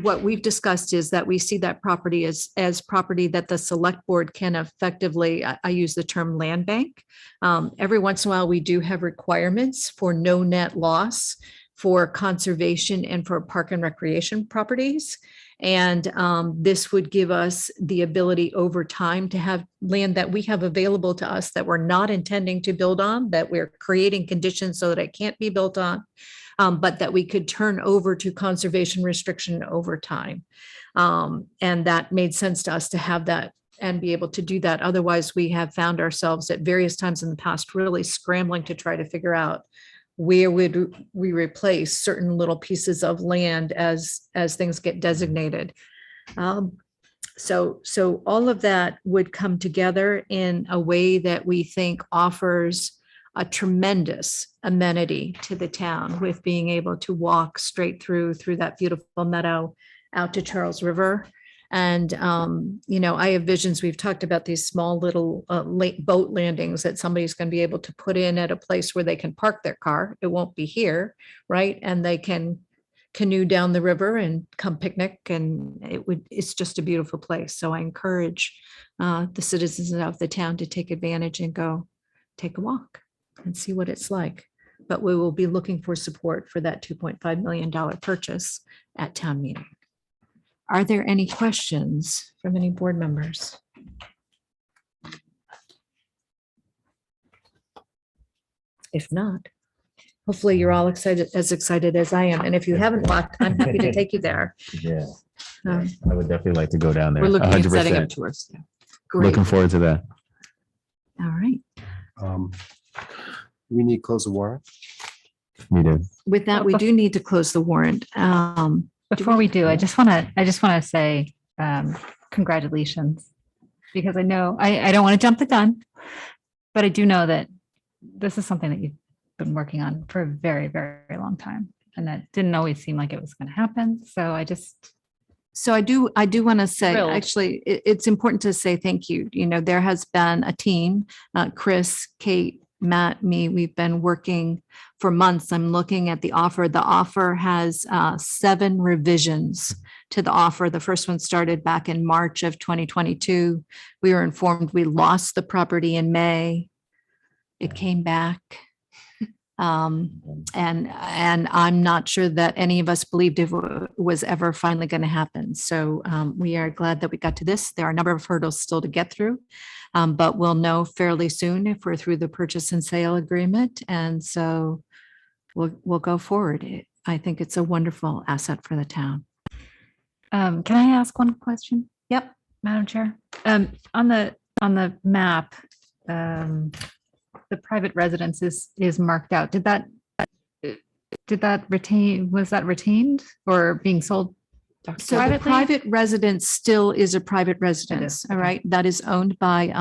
What we've discussed is that we see that property as property that the select board can effectively, I use the term land bank. Every once in a while, we do have requirements for no net loss for conservation and for park and recreation properties. And this would give us the ability over time to have land that we have available to us that we're not intending to build on, that we're creating conditions so that it can't be built on. But that we could turn over to conservation restriction over time. And that made sense to us to have that and be able to do that. Otherwise, we have found ourselves at various times in the past really scrambling to try to figure out where would we replace certain little pieces of land as things get designated. So all of that would come together in a way that we think offers a tremendous amenity to the town, with being able to walk straight through that beautiful meadow out to Charles River. And, I have visions, we've talked about these small little boat landings that somebody's going to be able to put in at a place where they can park their car. It won't be here, right? And they can canoe down the river and come picnic, and it's just a beautiful place. So I encourage the citizens of the town to take advantage and go take a walk and see what it's like. But we will be looking for support for that $2.5 million purchase at town meeting. Are there any questions from any board members? If not, hopefully you're all excited as I am. And if you haven't walked, I'm happy to take you there. Yeah, Um, I would definitely like to go down there. We're looking at setting up 100%. tours. Great. Looking forward to that. All right. We need to close the warrant. Me too. With that, we do need to close the warrant. Before we do, I just want to say congratulations, because I know I don't want to jump the gun, but I do know that this is something that you've been working on for a very, very long time, and that didn't always seem like it was going to happen. So I do want to say, Thrilled. actually, it's important to say thank you. There has been a team, Chris, Kate, Matt, me, we've been working for months. I'm looking at the offer. The offer has 7 revisions to the offer. The first one started back in March of 2022. We were informed we lost the property in May. It came back. And I'm not sure that any of us believed it was ever finally going to happen. So we are glad that we got to this. There are a number of hurdles still to get through, but we'll know fairly soon if we're through the purchase and sale agreement. And so we'll go forward. I think it's a wonderful asset for the town. can I ask one question? Yep. Madam Chair, on the map, the private residence is marked out. Did that was that retained or being sold? So the private residence still is a private residence, all right? That is owned by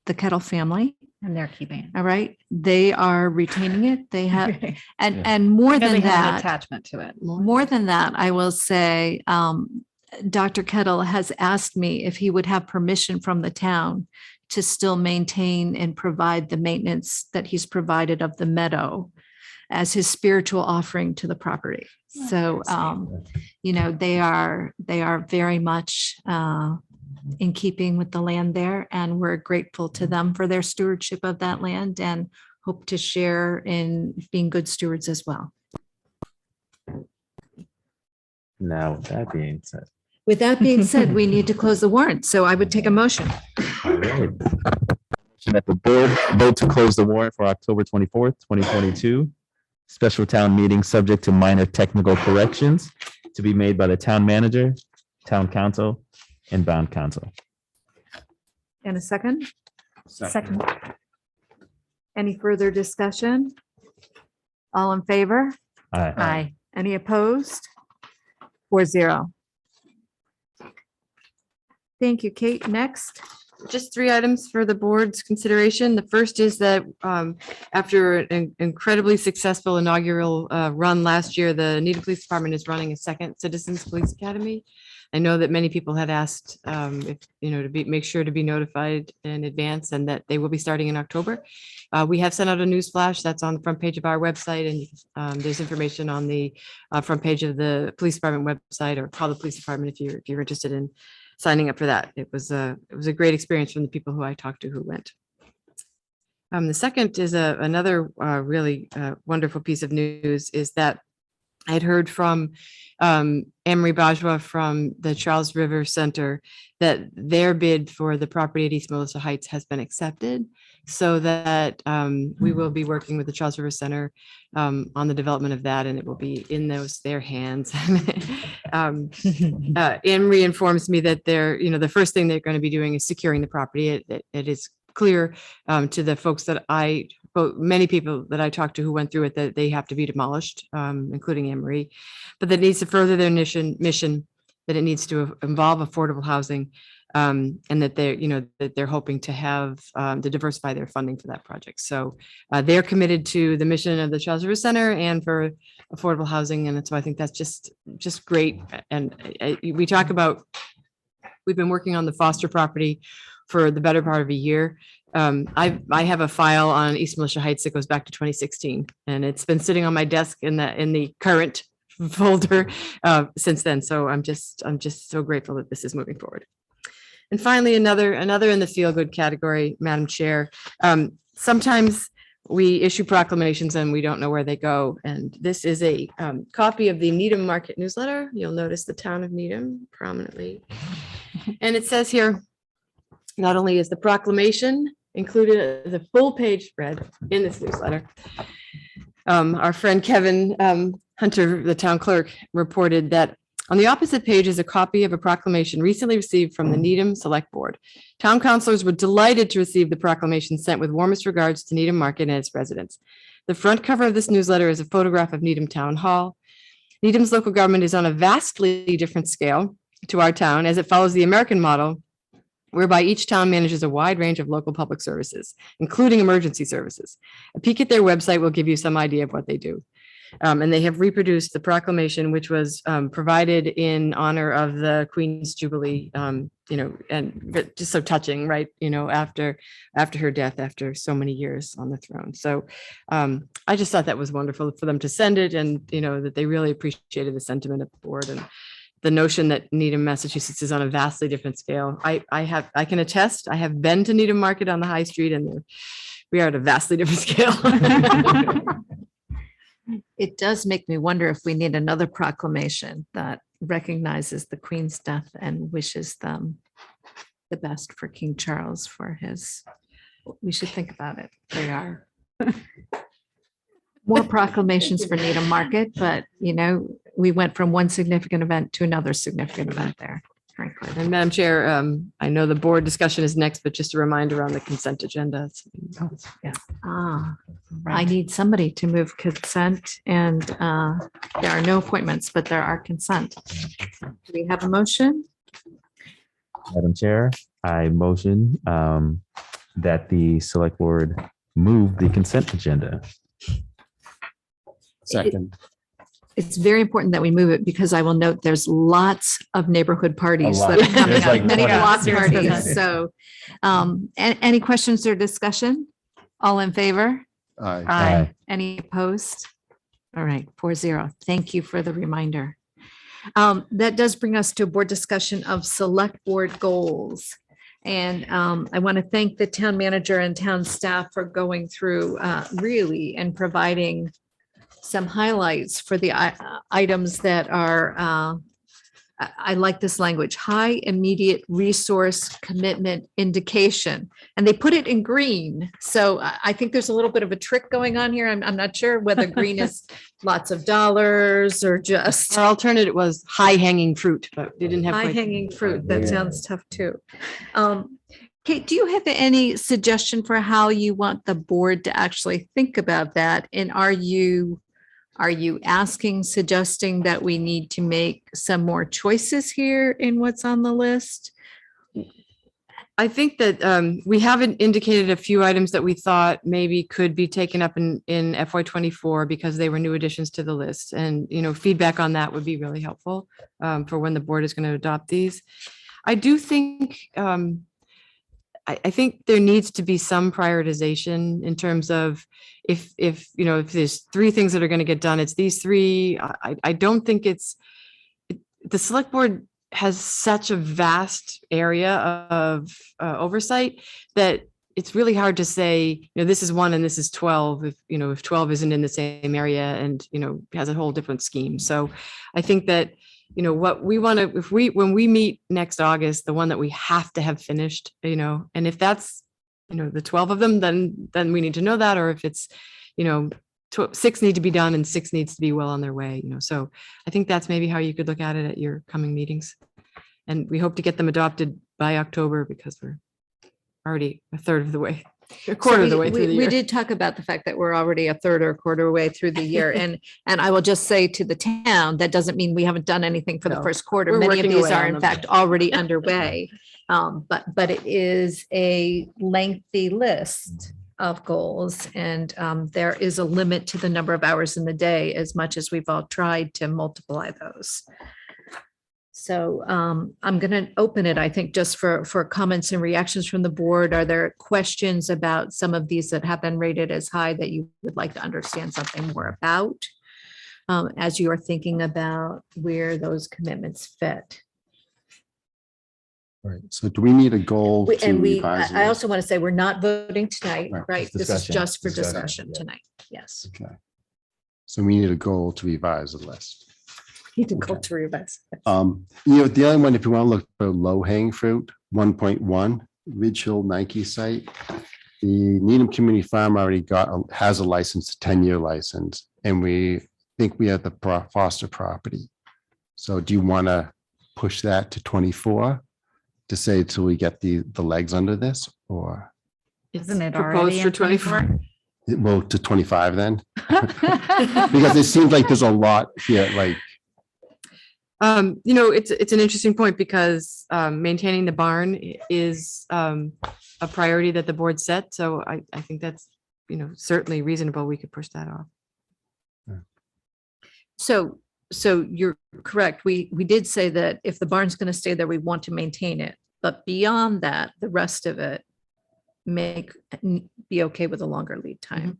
the Kettle family. And they're keeping it. All right. They are retaining it. They have, and more I know than they have an that, attachment to it. more than that, I will say, Dr. Kettle has asked me if he would have permission from the town to still maintain and provide the maintenance that he's provided of the meadow as his spiritual offering to the property. So, they are very much in keeping with the land there, and we're grateful to them for their stewardship of that land and hope to share in being good stewards as well. Now, with that being said. With that being said, we need to close the warrant. So I would take a motion. All right. That the board vote to close the warrant for October 24th, 2022. Special town meeting subject to minor technical corrections to be made by the town manager, town council, and bond council. And a second? Second. Any further discussion? All in favor? Aye. Aye. Any opposed? 4-0. Thank you, Kate. Next. Just 3 items for the board's consideration. The first is that after an incredibly successful inaugural run last year, the Needham Police Department is running a second Citizens Police Academy. I know that many people had asked if, make sure to be notified in advance, and that they will be starting in October. We have sent out a news flash that's on the front page of our website, and there's information on the front page of the police department website, or call the police department if you're interested in signing up for that. It was a great experience from the people who I talked to who went. The second is another really wonderful piece of news, is that I had heard from Anne-Marie Bajwa from the Charles River Center that their bid for the property at East Melissa Heights has been accepted, so that we will be working with the Charles River Center on the development of that, and it will be in their hands. Anne-Marie informs me that the first thing they're going to be doing is securing the property. It is clear to the folks that I both, many people that I talked to who went through it, that they have to be demolished, including Anne Marie, but that needs to further their mission, that it needs to involve affordable housing, and that they're, that they're hoping to have, to diversify their funding for that project. So they're committed to the mission of the Charles River Center and for affordable housing. And so I think that's just great. And we talk about, we've been working on the Foster property for the better part of a year. I have a file on East Militia Heights that goes back to 2016, and it's been sitting on my desk in the current folder since then. So I'm just so grateful that this is moving forward. And finally, another in the feel good category, Madam Chair. Sometimes we issue proclamations and we don't know where they go. And this is a copy of the Needham Market newsletter. You'll notice the town of Needham prominently. And it says here, not only is the proclamation included the full page spread in this newsletter, our friend Kevin Hunter, the town clerk, reported that on the opposite page is a copy of a proclamation recently received from the Needham Select Board. Town councilors were delighted to receive the proclamation sent with warmest regards to Needham Market and its residents. The front cover of this newsletter is a photograph of Needham Town Hall. Needham's local government is on a vastly different scale to our town, as it follows the American model, whereby each town manages a wide range of local public services, including emergency services. A peek at their website will give you some idea of what they do. And they have reproduced the proclamation, which was provided in honor of the Queen's Jubilee, and just so touching, right? After her death, after so many years on the throne. So I just thought that was wonderful for them to send it, and that they really appreciated the sentiment of the board and the notion that Needham, Massachusetts is on a vastly different scale. I can attest, I have been to Needham Market on the High Street, and we are at a vastly different scale. It does make me wonder if we need another proclamation that recognizes the Queen's death and wishes them the best for King Charles for his, we should think about it. They are more proclamations for Needham Market, but we went from one significant event to another significant event there, frankly. And Madam Chair, I know the board discussion is next, but just a reminder on the consent agenda. Yeah. I need somebody to move consent, and there are no appointments, but there are consent. Do we have a motion? Madam Chair, I motion that the select board move the consent agenda. Second. It's very important that we move it, because I will note there's lots of neighborhood parties that are coming There's up, like many 20. block parties. So any questions or discussion? All in favor? Aye. Aye. Any opposed? All right, 4-0. Thank you for the reminder. That does bring us to a board discussion of select board goals. And I want to thank the town manager and town staff for going through really and providing some highlights for the items that are, I like this language, high immediate resource commitment indication. And they put it in green. So I think there's a little bit of a trick going on here. I'm not sure whether green is lots of dollars or just. Our alternative was high hanging fruit, but they didn't have. High quite- hanging fruit. That sounds tough too. Kate, do you have any suggestion for how you want the board to actually think about that? And are you suggesting that we need to make some more choices here in what's on the list? I think that we haven't indicated a few items that we thought maybe could be taken up in FY24 because they were new additions to the list. And, feedback on that would be really helpful for when the board is going to adopt these. I do think, I think there needs to be some prioritization in terms of if there's three things that are going to get done, it's these three. I don't think the select board has such a vast area of oversight that it's really hard to say, this is 1 and this is 12 if 12 isn't in the same area and, has a whole different scheme. So I think that, what we want to, when we meet next August, the one that we have to have finished, and if that's, the 12 of them, then we need to know that, or if it's, 6 need to be done and 6 needs to be well on their way, so I think that's maybe how you could look at it at your coming meetings. And we hope to get them adopted by October because we're already a third of the way A quarter of the So way through the we year. did talk about the fact that we're already a third or a quarter way through the year. And I will just say to the town, that doesn't mean we haven't done anything for the No, first quarter. we're Many of working these away are on in them. fact already underway. But it is a lengthy list of goals, and there is a limit to the number of hours in the day, as much as we've all tried to multiply those. So I'm going to open it, I think, just for comments and reactions from the board. Are there questions about some of these that have been rated as high that you would like to understand something more about as you are thinking about where those commitments fit? Right. So do we need a goal to And revise? I also want to say, we're not voting tonight, Right, right? just This is discussion, just for discussion, discussion yeah. tonight. Yes. Okay. So we need a goal to revise the list. Need to go through this. The other one, if you want to look for low hanging fruit, 1.1, Ridge Hill Nike site. The Needham Community Farm already has a license, a 10-year license, and we think we have the Foster property. So do you want to push that to 24 to say till we get the legs under this, or Isn't it Proposed already for in 24? well, to 25 then? Because it seems like there's a lot here, like, It's an interesting point because maintaining the barn is a priority that the board set. So I think that's, certainly reasonable. We could push that off. So you're correct. We did say that if the barn's going to stay there, we want to maintain it. But beyond that, the rest of it be okay with a longer lead time.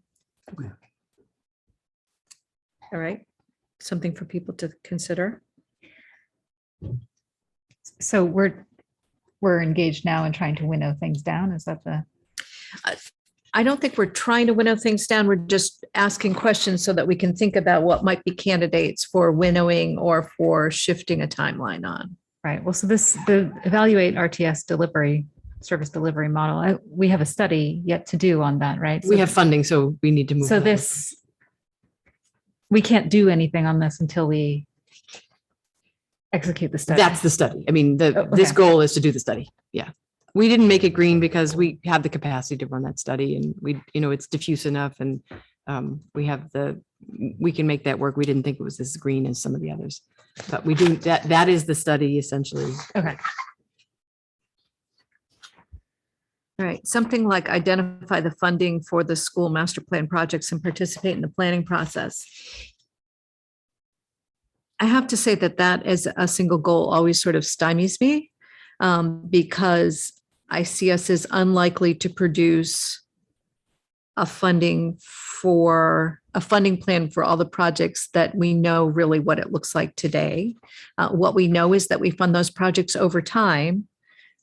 All right. Something for people to consider. So we're engaged now in trying to winnow things down. Is that the? I don't think we're trying to winnow things down. We're just asking questions so that we can think about what might be candidates for winnowing or for shifting a timeline on. Right. Well, so the evaluate RTS service delivery model, we have a study yet to do on that, right? We have funding, so we need to move. So forward. we can't do anything on this until we execute the study. That's the study. I mean, Oh, this okay. goal is to do the study. Yeah. We didn't make it green because we have the capacity to run that study and it's diffuse enough and we can make that work. We didn't think it was as green as some of the others, but we do that is the study essentially. Okay. All right, something like identify the funding for the school master plan projects and participate in the planning process. I have to say that as a single goal always sort of stymies me because I see us as unlikely to produce a funding plan for all the projects that we know really what it looks like today. What we know is that we fund those projects over time.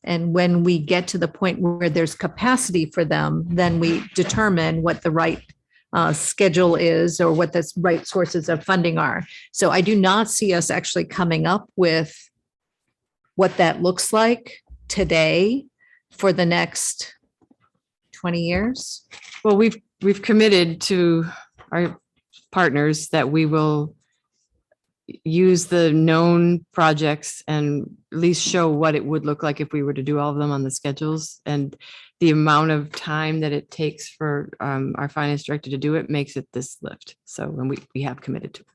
And when we get to the point where there's capacity for them, then we determine what the right schedule is or what the right sources of funding are. So I do not see us actually coming up with what that looks like today for the next 20 years. Well, we've committed to our partners that we will use the known projects and at least show what it would look like if we were to do all of them on the schedules, and the amount of time that it takes for our finance director to do it makes it this lift. So, and we have committed to it.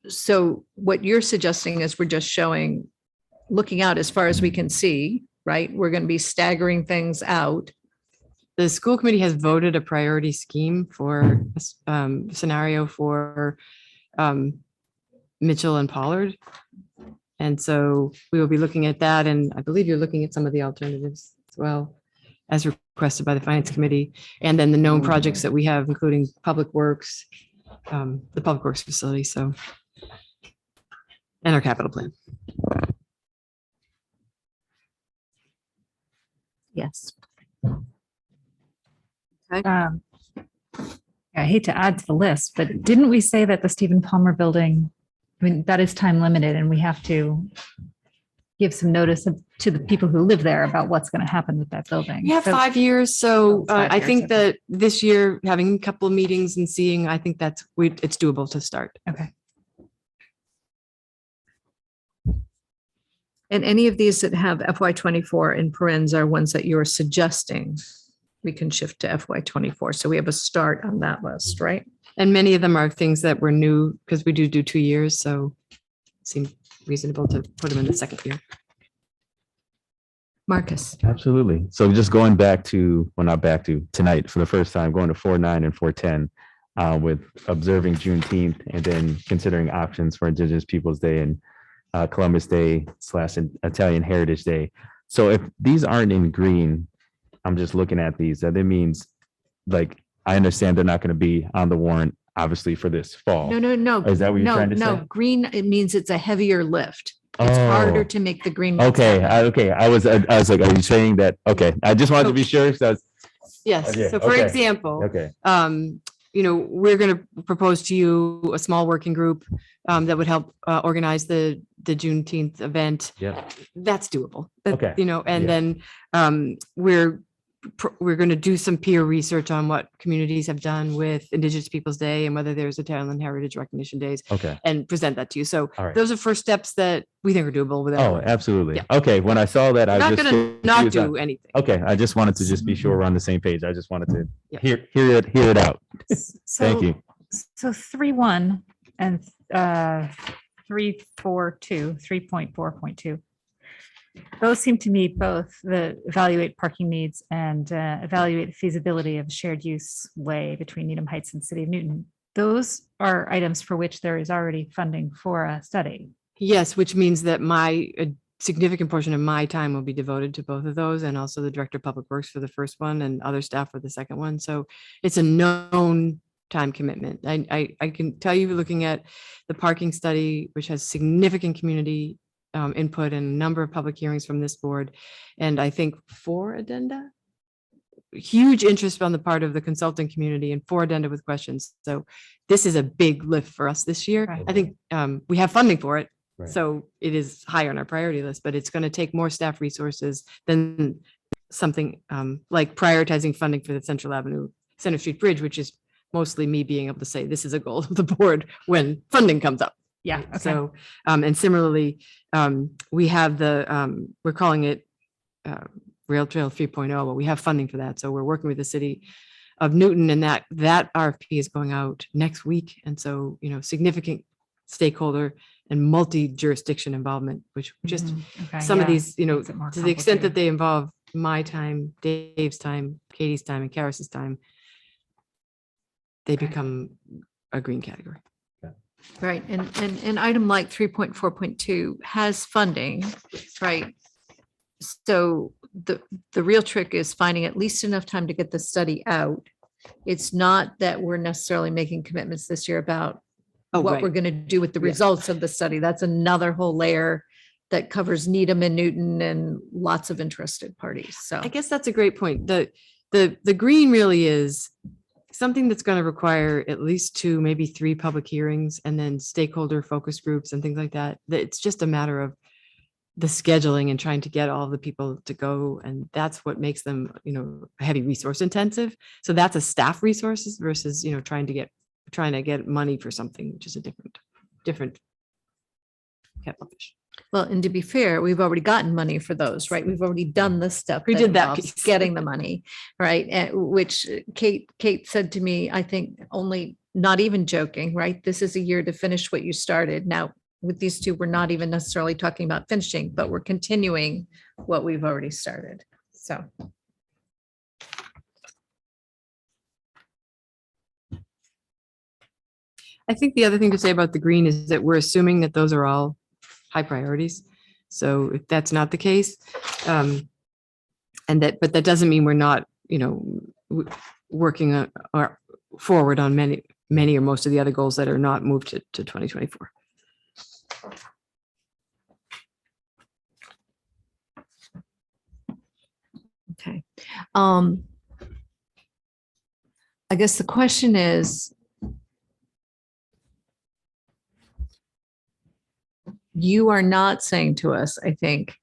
So what you're suggesting is we're just looking out as far as we can see, right? We're going to be staggering things out. The school committee has voted a priority scheme for scenario for Mitchell and Pollard. And so we will be looking at that. And I believe you're looking at some of the alternatives as well as requested by the finance committee. And then the known projects that we have, including Public Works, the Public Works facility. So, and our capital plan. Yes. I hate to add to the list, but didn't we say that the Stephen Palmer building, I mean, that is time limited and we have to give some notice to the people who live there about what's going to happen with that building? We have So- 5 years. So 5 I years, think okay. that this year, having a couple of meetings and seeing, I think it's doable to start. Okay. And any of these that have FY24 in parens are ones that you're suggesting we can shift to FY24. So we have a start on that list, right? And many of them are things that were new because we do 2 years. So it seemed reasonable to put them in the second year. Marcus. Absolutely. So just going back to, well, not back to tonight for the first time, going to 4/9 and 4/10 with observing Juneteenth and then considering options for Indigenous Peoples' Day and Columbus Day / Italian Heritage Day. So if these aren't in green, I'm just looking at these, that means like, I understand they're not going to be on the warrant, obviously, for this fall. No. Is that what you're No, trying to no, say? green, it means it's a heavier lift. It's harder Oh. to make the green. ones Okay, happen. okay. I was like, are you saying that? Okay, I just wanted to be sure. 'Cause that's Yes. Okay, So for okay, example, okay. We're going to propose to you a small working group that would help organize the Juneteenth event. Yeah. That's doable. Okay. And Yeah. then we're going to do some peer research on what communities have done with Indigenous Peoples' Day and whether there's Italian Heritage Recognition Days. Okay. And present that to you. So All right. those are first steps that we think are doable without. Oh, absolutely. Okay, when I saw that, I We're was not just gonna not confused on- do anything. Okay, I just wanted to just be sure we're on the same page. I just wanted to Yeah. hear it out. Thank you. So 3.1 and 3.4.2, 3.4.2. Those seem to me both the evaluate parking needs and evaluate the feasibility of a shared use way between Needham Heights and City of Newton. Those are items for which there is already funding for a study. Yes, which means that a significant portion of my time will be devoted to both of those and also the Director of Public Works for the first one and other staff for the second one. So it's a known time commitment. I can tell you, looking at the parking study, which has significant community input and a number of public hearings from this board, and I think 4 addenda, huge interest on the part of the consulting community and 4 addenda with questions. So this is a big lift for us this year. Right. I think we have funding for it. Right. So it is higher on our priority list, but it's going to take more staff resources than something like prioritizing funding for the Center Street Bridge, which is mostly me being able to say, this is a goal of the board when funding comes up. Yeah. Okay. So, and similarly, we have we're calling it Rail Trail 3.0, but we have funding for that. So we're working with the city of Newton, and that RFP is going out next week. And so, significant stakeholder and multi-jurisdiction involvement, which just Okay, some of yeah, these, makes it more to the extent that complicated. they involve my time, Dave's time, Katie's time, and Karis's time, they become a green category. Right, and an item like 3.4.2 has funding, right? So the real trick is finding at least enough time to get the study out. It's not that we're necessarily making commitments this year about Oh, what right. we're going to do with the Yeah. results of the study. That's another whole layer that covers Needham and Newton and lots of interested parties. So I guess that's a great point. The green really is something that's going to require at least 2, maybe 3 public hearings and then stakeholder focus groups and things like that. That it's just a matter of the scheduling and trying to get all the people to go. And that's what makes them, heavy resource intensive. So that's a staff resources versus, trying to get money for something, which is a different kettle of fish. well, and to be fair, we've already gotten money for those, right? We've already done the stuff. We did that involves piece. Getting the money, right? Which Kate said to me, I think only, not even joking, right? This is a year to finish what you started. Now, with these 2, we're not even necessarily talking about finishing, but we're continuing what we've already started. So. I think the other thing to say about the green is that we're assuming that those are all high priorities. So if that's not the case, but that doesn't mean we're not, working or forward on many or most of the other goals that are not moved to 2024. Okay. I guess the question is, you are not saying to us, I think,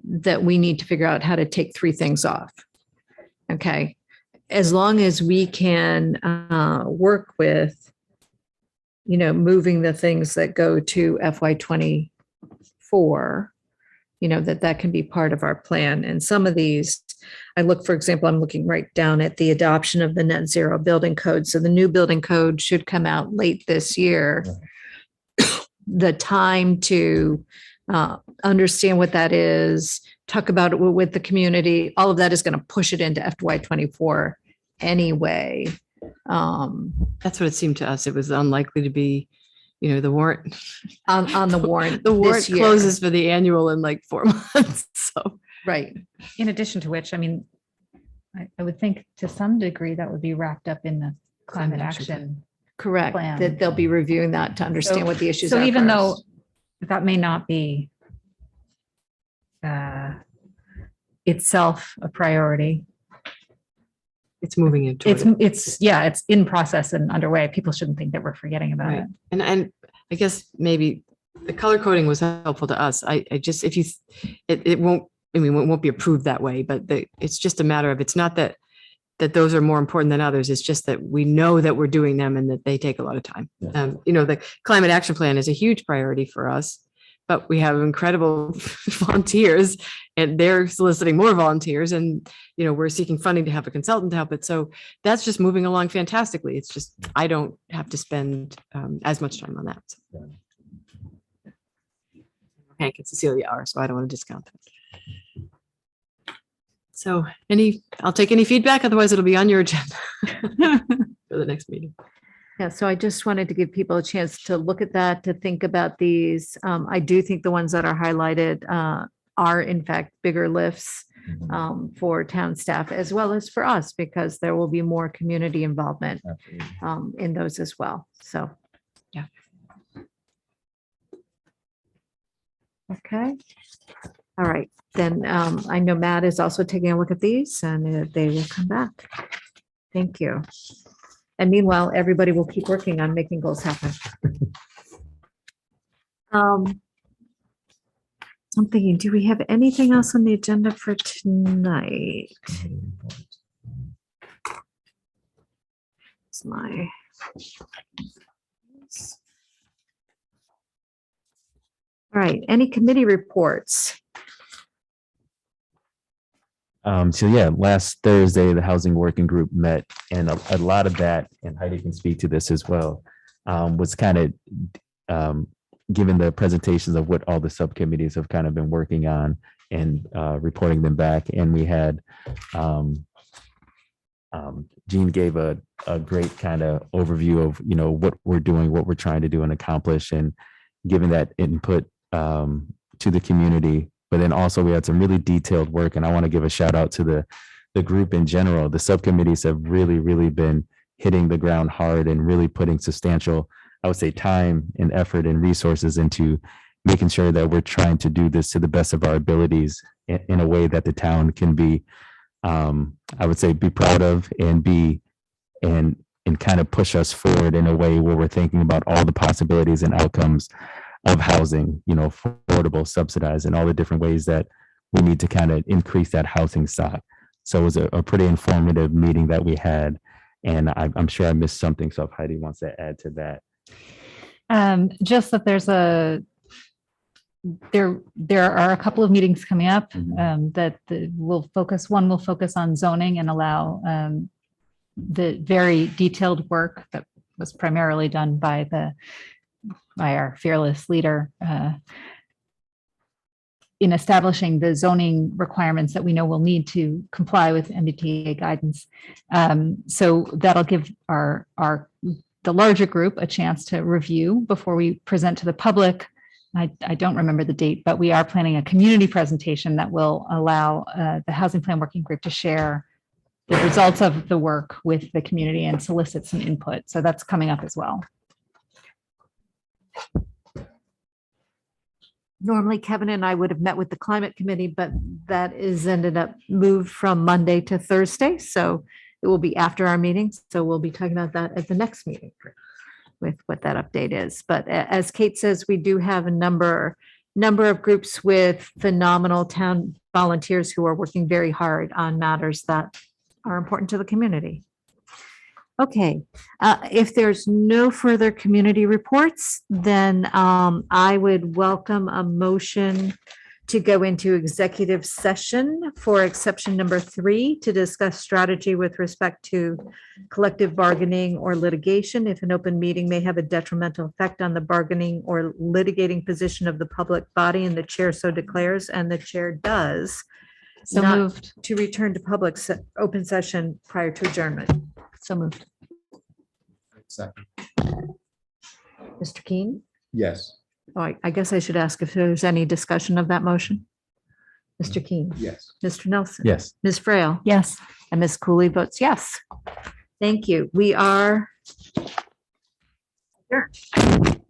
that we need to figure out how to take 3 things off. Okay. As long as we can work with, moving the things that go to FY24 that can be part of our plan. And some of these, I look, for example, I'm looking right down at the adoption of the net zero building code. So the new building code should come out late this year. The time to understand what that is, talk about it with the community, all of that is going to push it into FY24 anyway. That's what it seemed to us. It was unlikely to be, the warrant. On the warrant. The warrant this year. closes for the annual in like 4 months. So, right. In addition to which, I mean, I would think to some degree that would be wrapped up in the climate action. Correct. plan. That they'll be reviewing that to understand what the issues are. So even though first. that may not be itself a priority, it's moving into it's in process and underway. People shouldn't think that we're forgetting about it. And I guess maybe the color coding was helpful to us. I just, if you, it won't, it won't be approved that way, but it's just a matter of, it's not that those are more important than others. It's just that we know that we're doing them and that they take a lot of time. The climate action plan is a huge priority for us, but we have incredible volunteers and they're soliciting more volunteers and, we're seeking funding to have a consultant to help it. So that's just moving along fantastically. It's just, I don't have to spend as much time on that. So. Hank and Cecilia are, so I don't want to discount that. So I'll take any feedback, otherwise it'll be on your agenda for the next meeting. Yeah, so I just wanted to give people a chance to look at that, to think about these. I do think the ones that are highlighted are in fact bigger lifts for town staff as well as for us, because there will be more community involvement in those as well. So, yeah. Okay. All right. Then I know Matt is also taking a look at these and they will come back. Thank you. And meanwhile, everybody will keep working on making goals happen. I'm thinking, do we have anything else on the agenda for tonight? It's my. All right, any committee reports? So yeah, last Thursday, the Housing Working Group met, and a lot of that, and Heidi can speak to this as well, was kind of given the presentations of what all the subcommittees have kind of been working on and reporting them back. And we had Jean gave a great kind of overview of, what we're doing, what we're trying to do and accomplish, and giving that input to the community. But then also we had some really detailed work, and I want to give a shout out to the group in general. The subcommittees have really been hitting the ground hard and really putting substantial, I would say, time and effort and resources into making sure that we're trying to do this to the best of our abilities in a way that the town can be, I would say, be proud of and kind of push us forward in a way where we're thinking about all the possibilities and outcomes of housing, affordable, subsidized, and all the different ways that we need to kind of increase that housing stock. So it was a pretty informative meeting that we had, and I'm sure I missed something. So if Heidi wants to add to that. Just that there are a couple of meetings coming up that will focus on zoning and allow the very detailed work that was primarily done by our fearless leader in establishing the zoning requirements that we know we'll need to comply with MBTA guidance. So that'll give the larger group a chance to review before we present to the public. I don't remember the date, but we are planning a community presentation that will allow the Housing Plan Working Group to share the results of the work with the community and solicit some input. So that's coming up as well. Normally Kevin and I would have met with the climate committee, but that is ended up moved from Monday to Thursday. So it will be after our meeting. So we'll be talking about that at the next meeting with what that update is. But as Kate says, we do have a number of groups with phenomenal town volunteers who are working very hard on matters that are important to the community. Okay, if there's no further community reports, then I would welcome a motion to go into executive session for exception number 3 to discuss strategy with respect to collective bargaining or litigation if an open meeting may have a detrimental effect on the bargaining or litigating position of the public body and the chair so declares and the chair does. So not moved. To return to public open session prior to adjournment. So moved. Second. Mr. Keen? Yes. Oh, I guess I should ask if there's any discussion of that motion. Mr. Keen? Yes. Mr. Nelson? Yes. Ms. Frail? Yes. And Ms. Cooley votes yes. Thank you. We are. adjourned.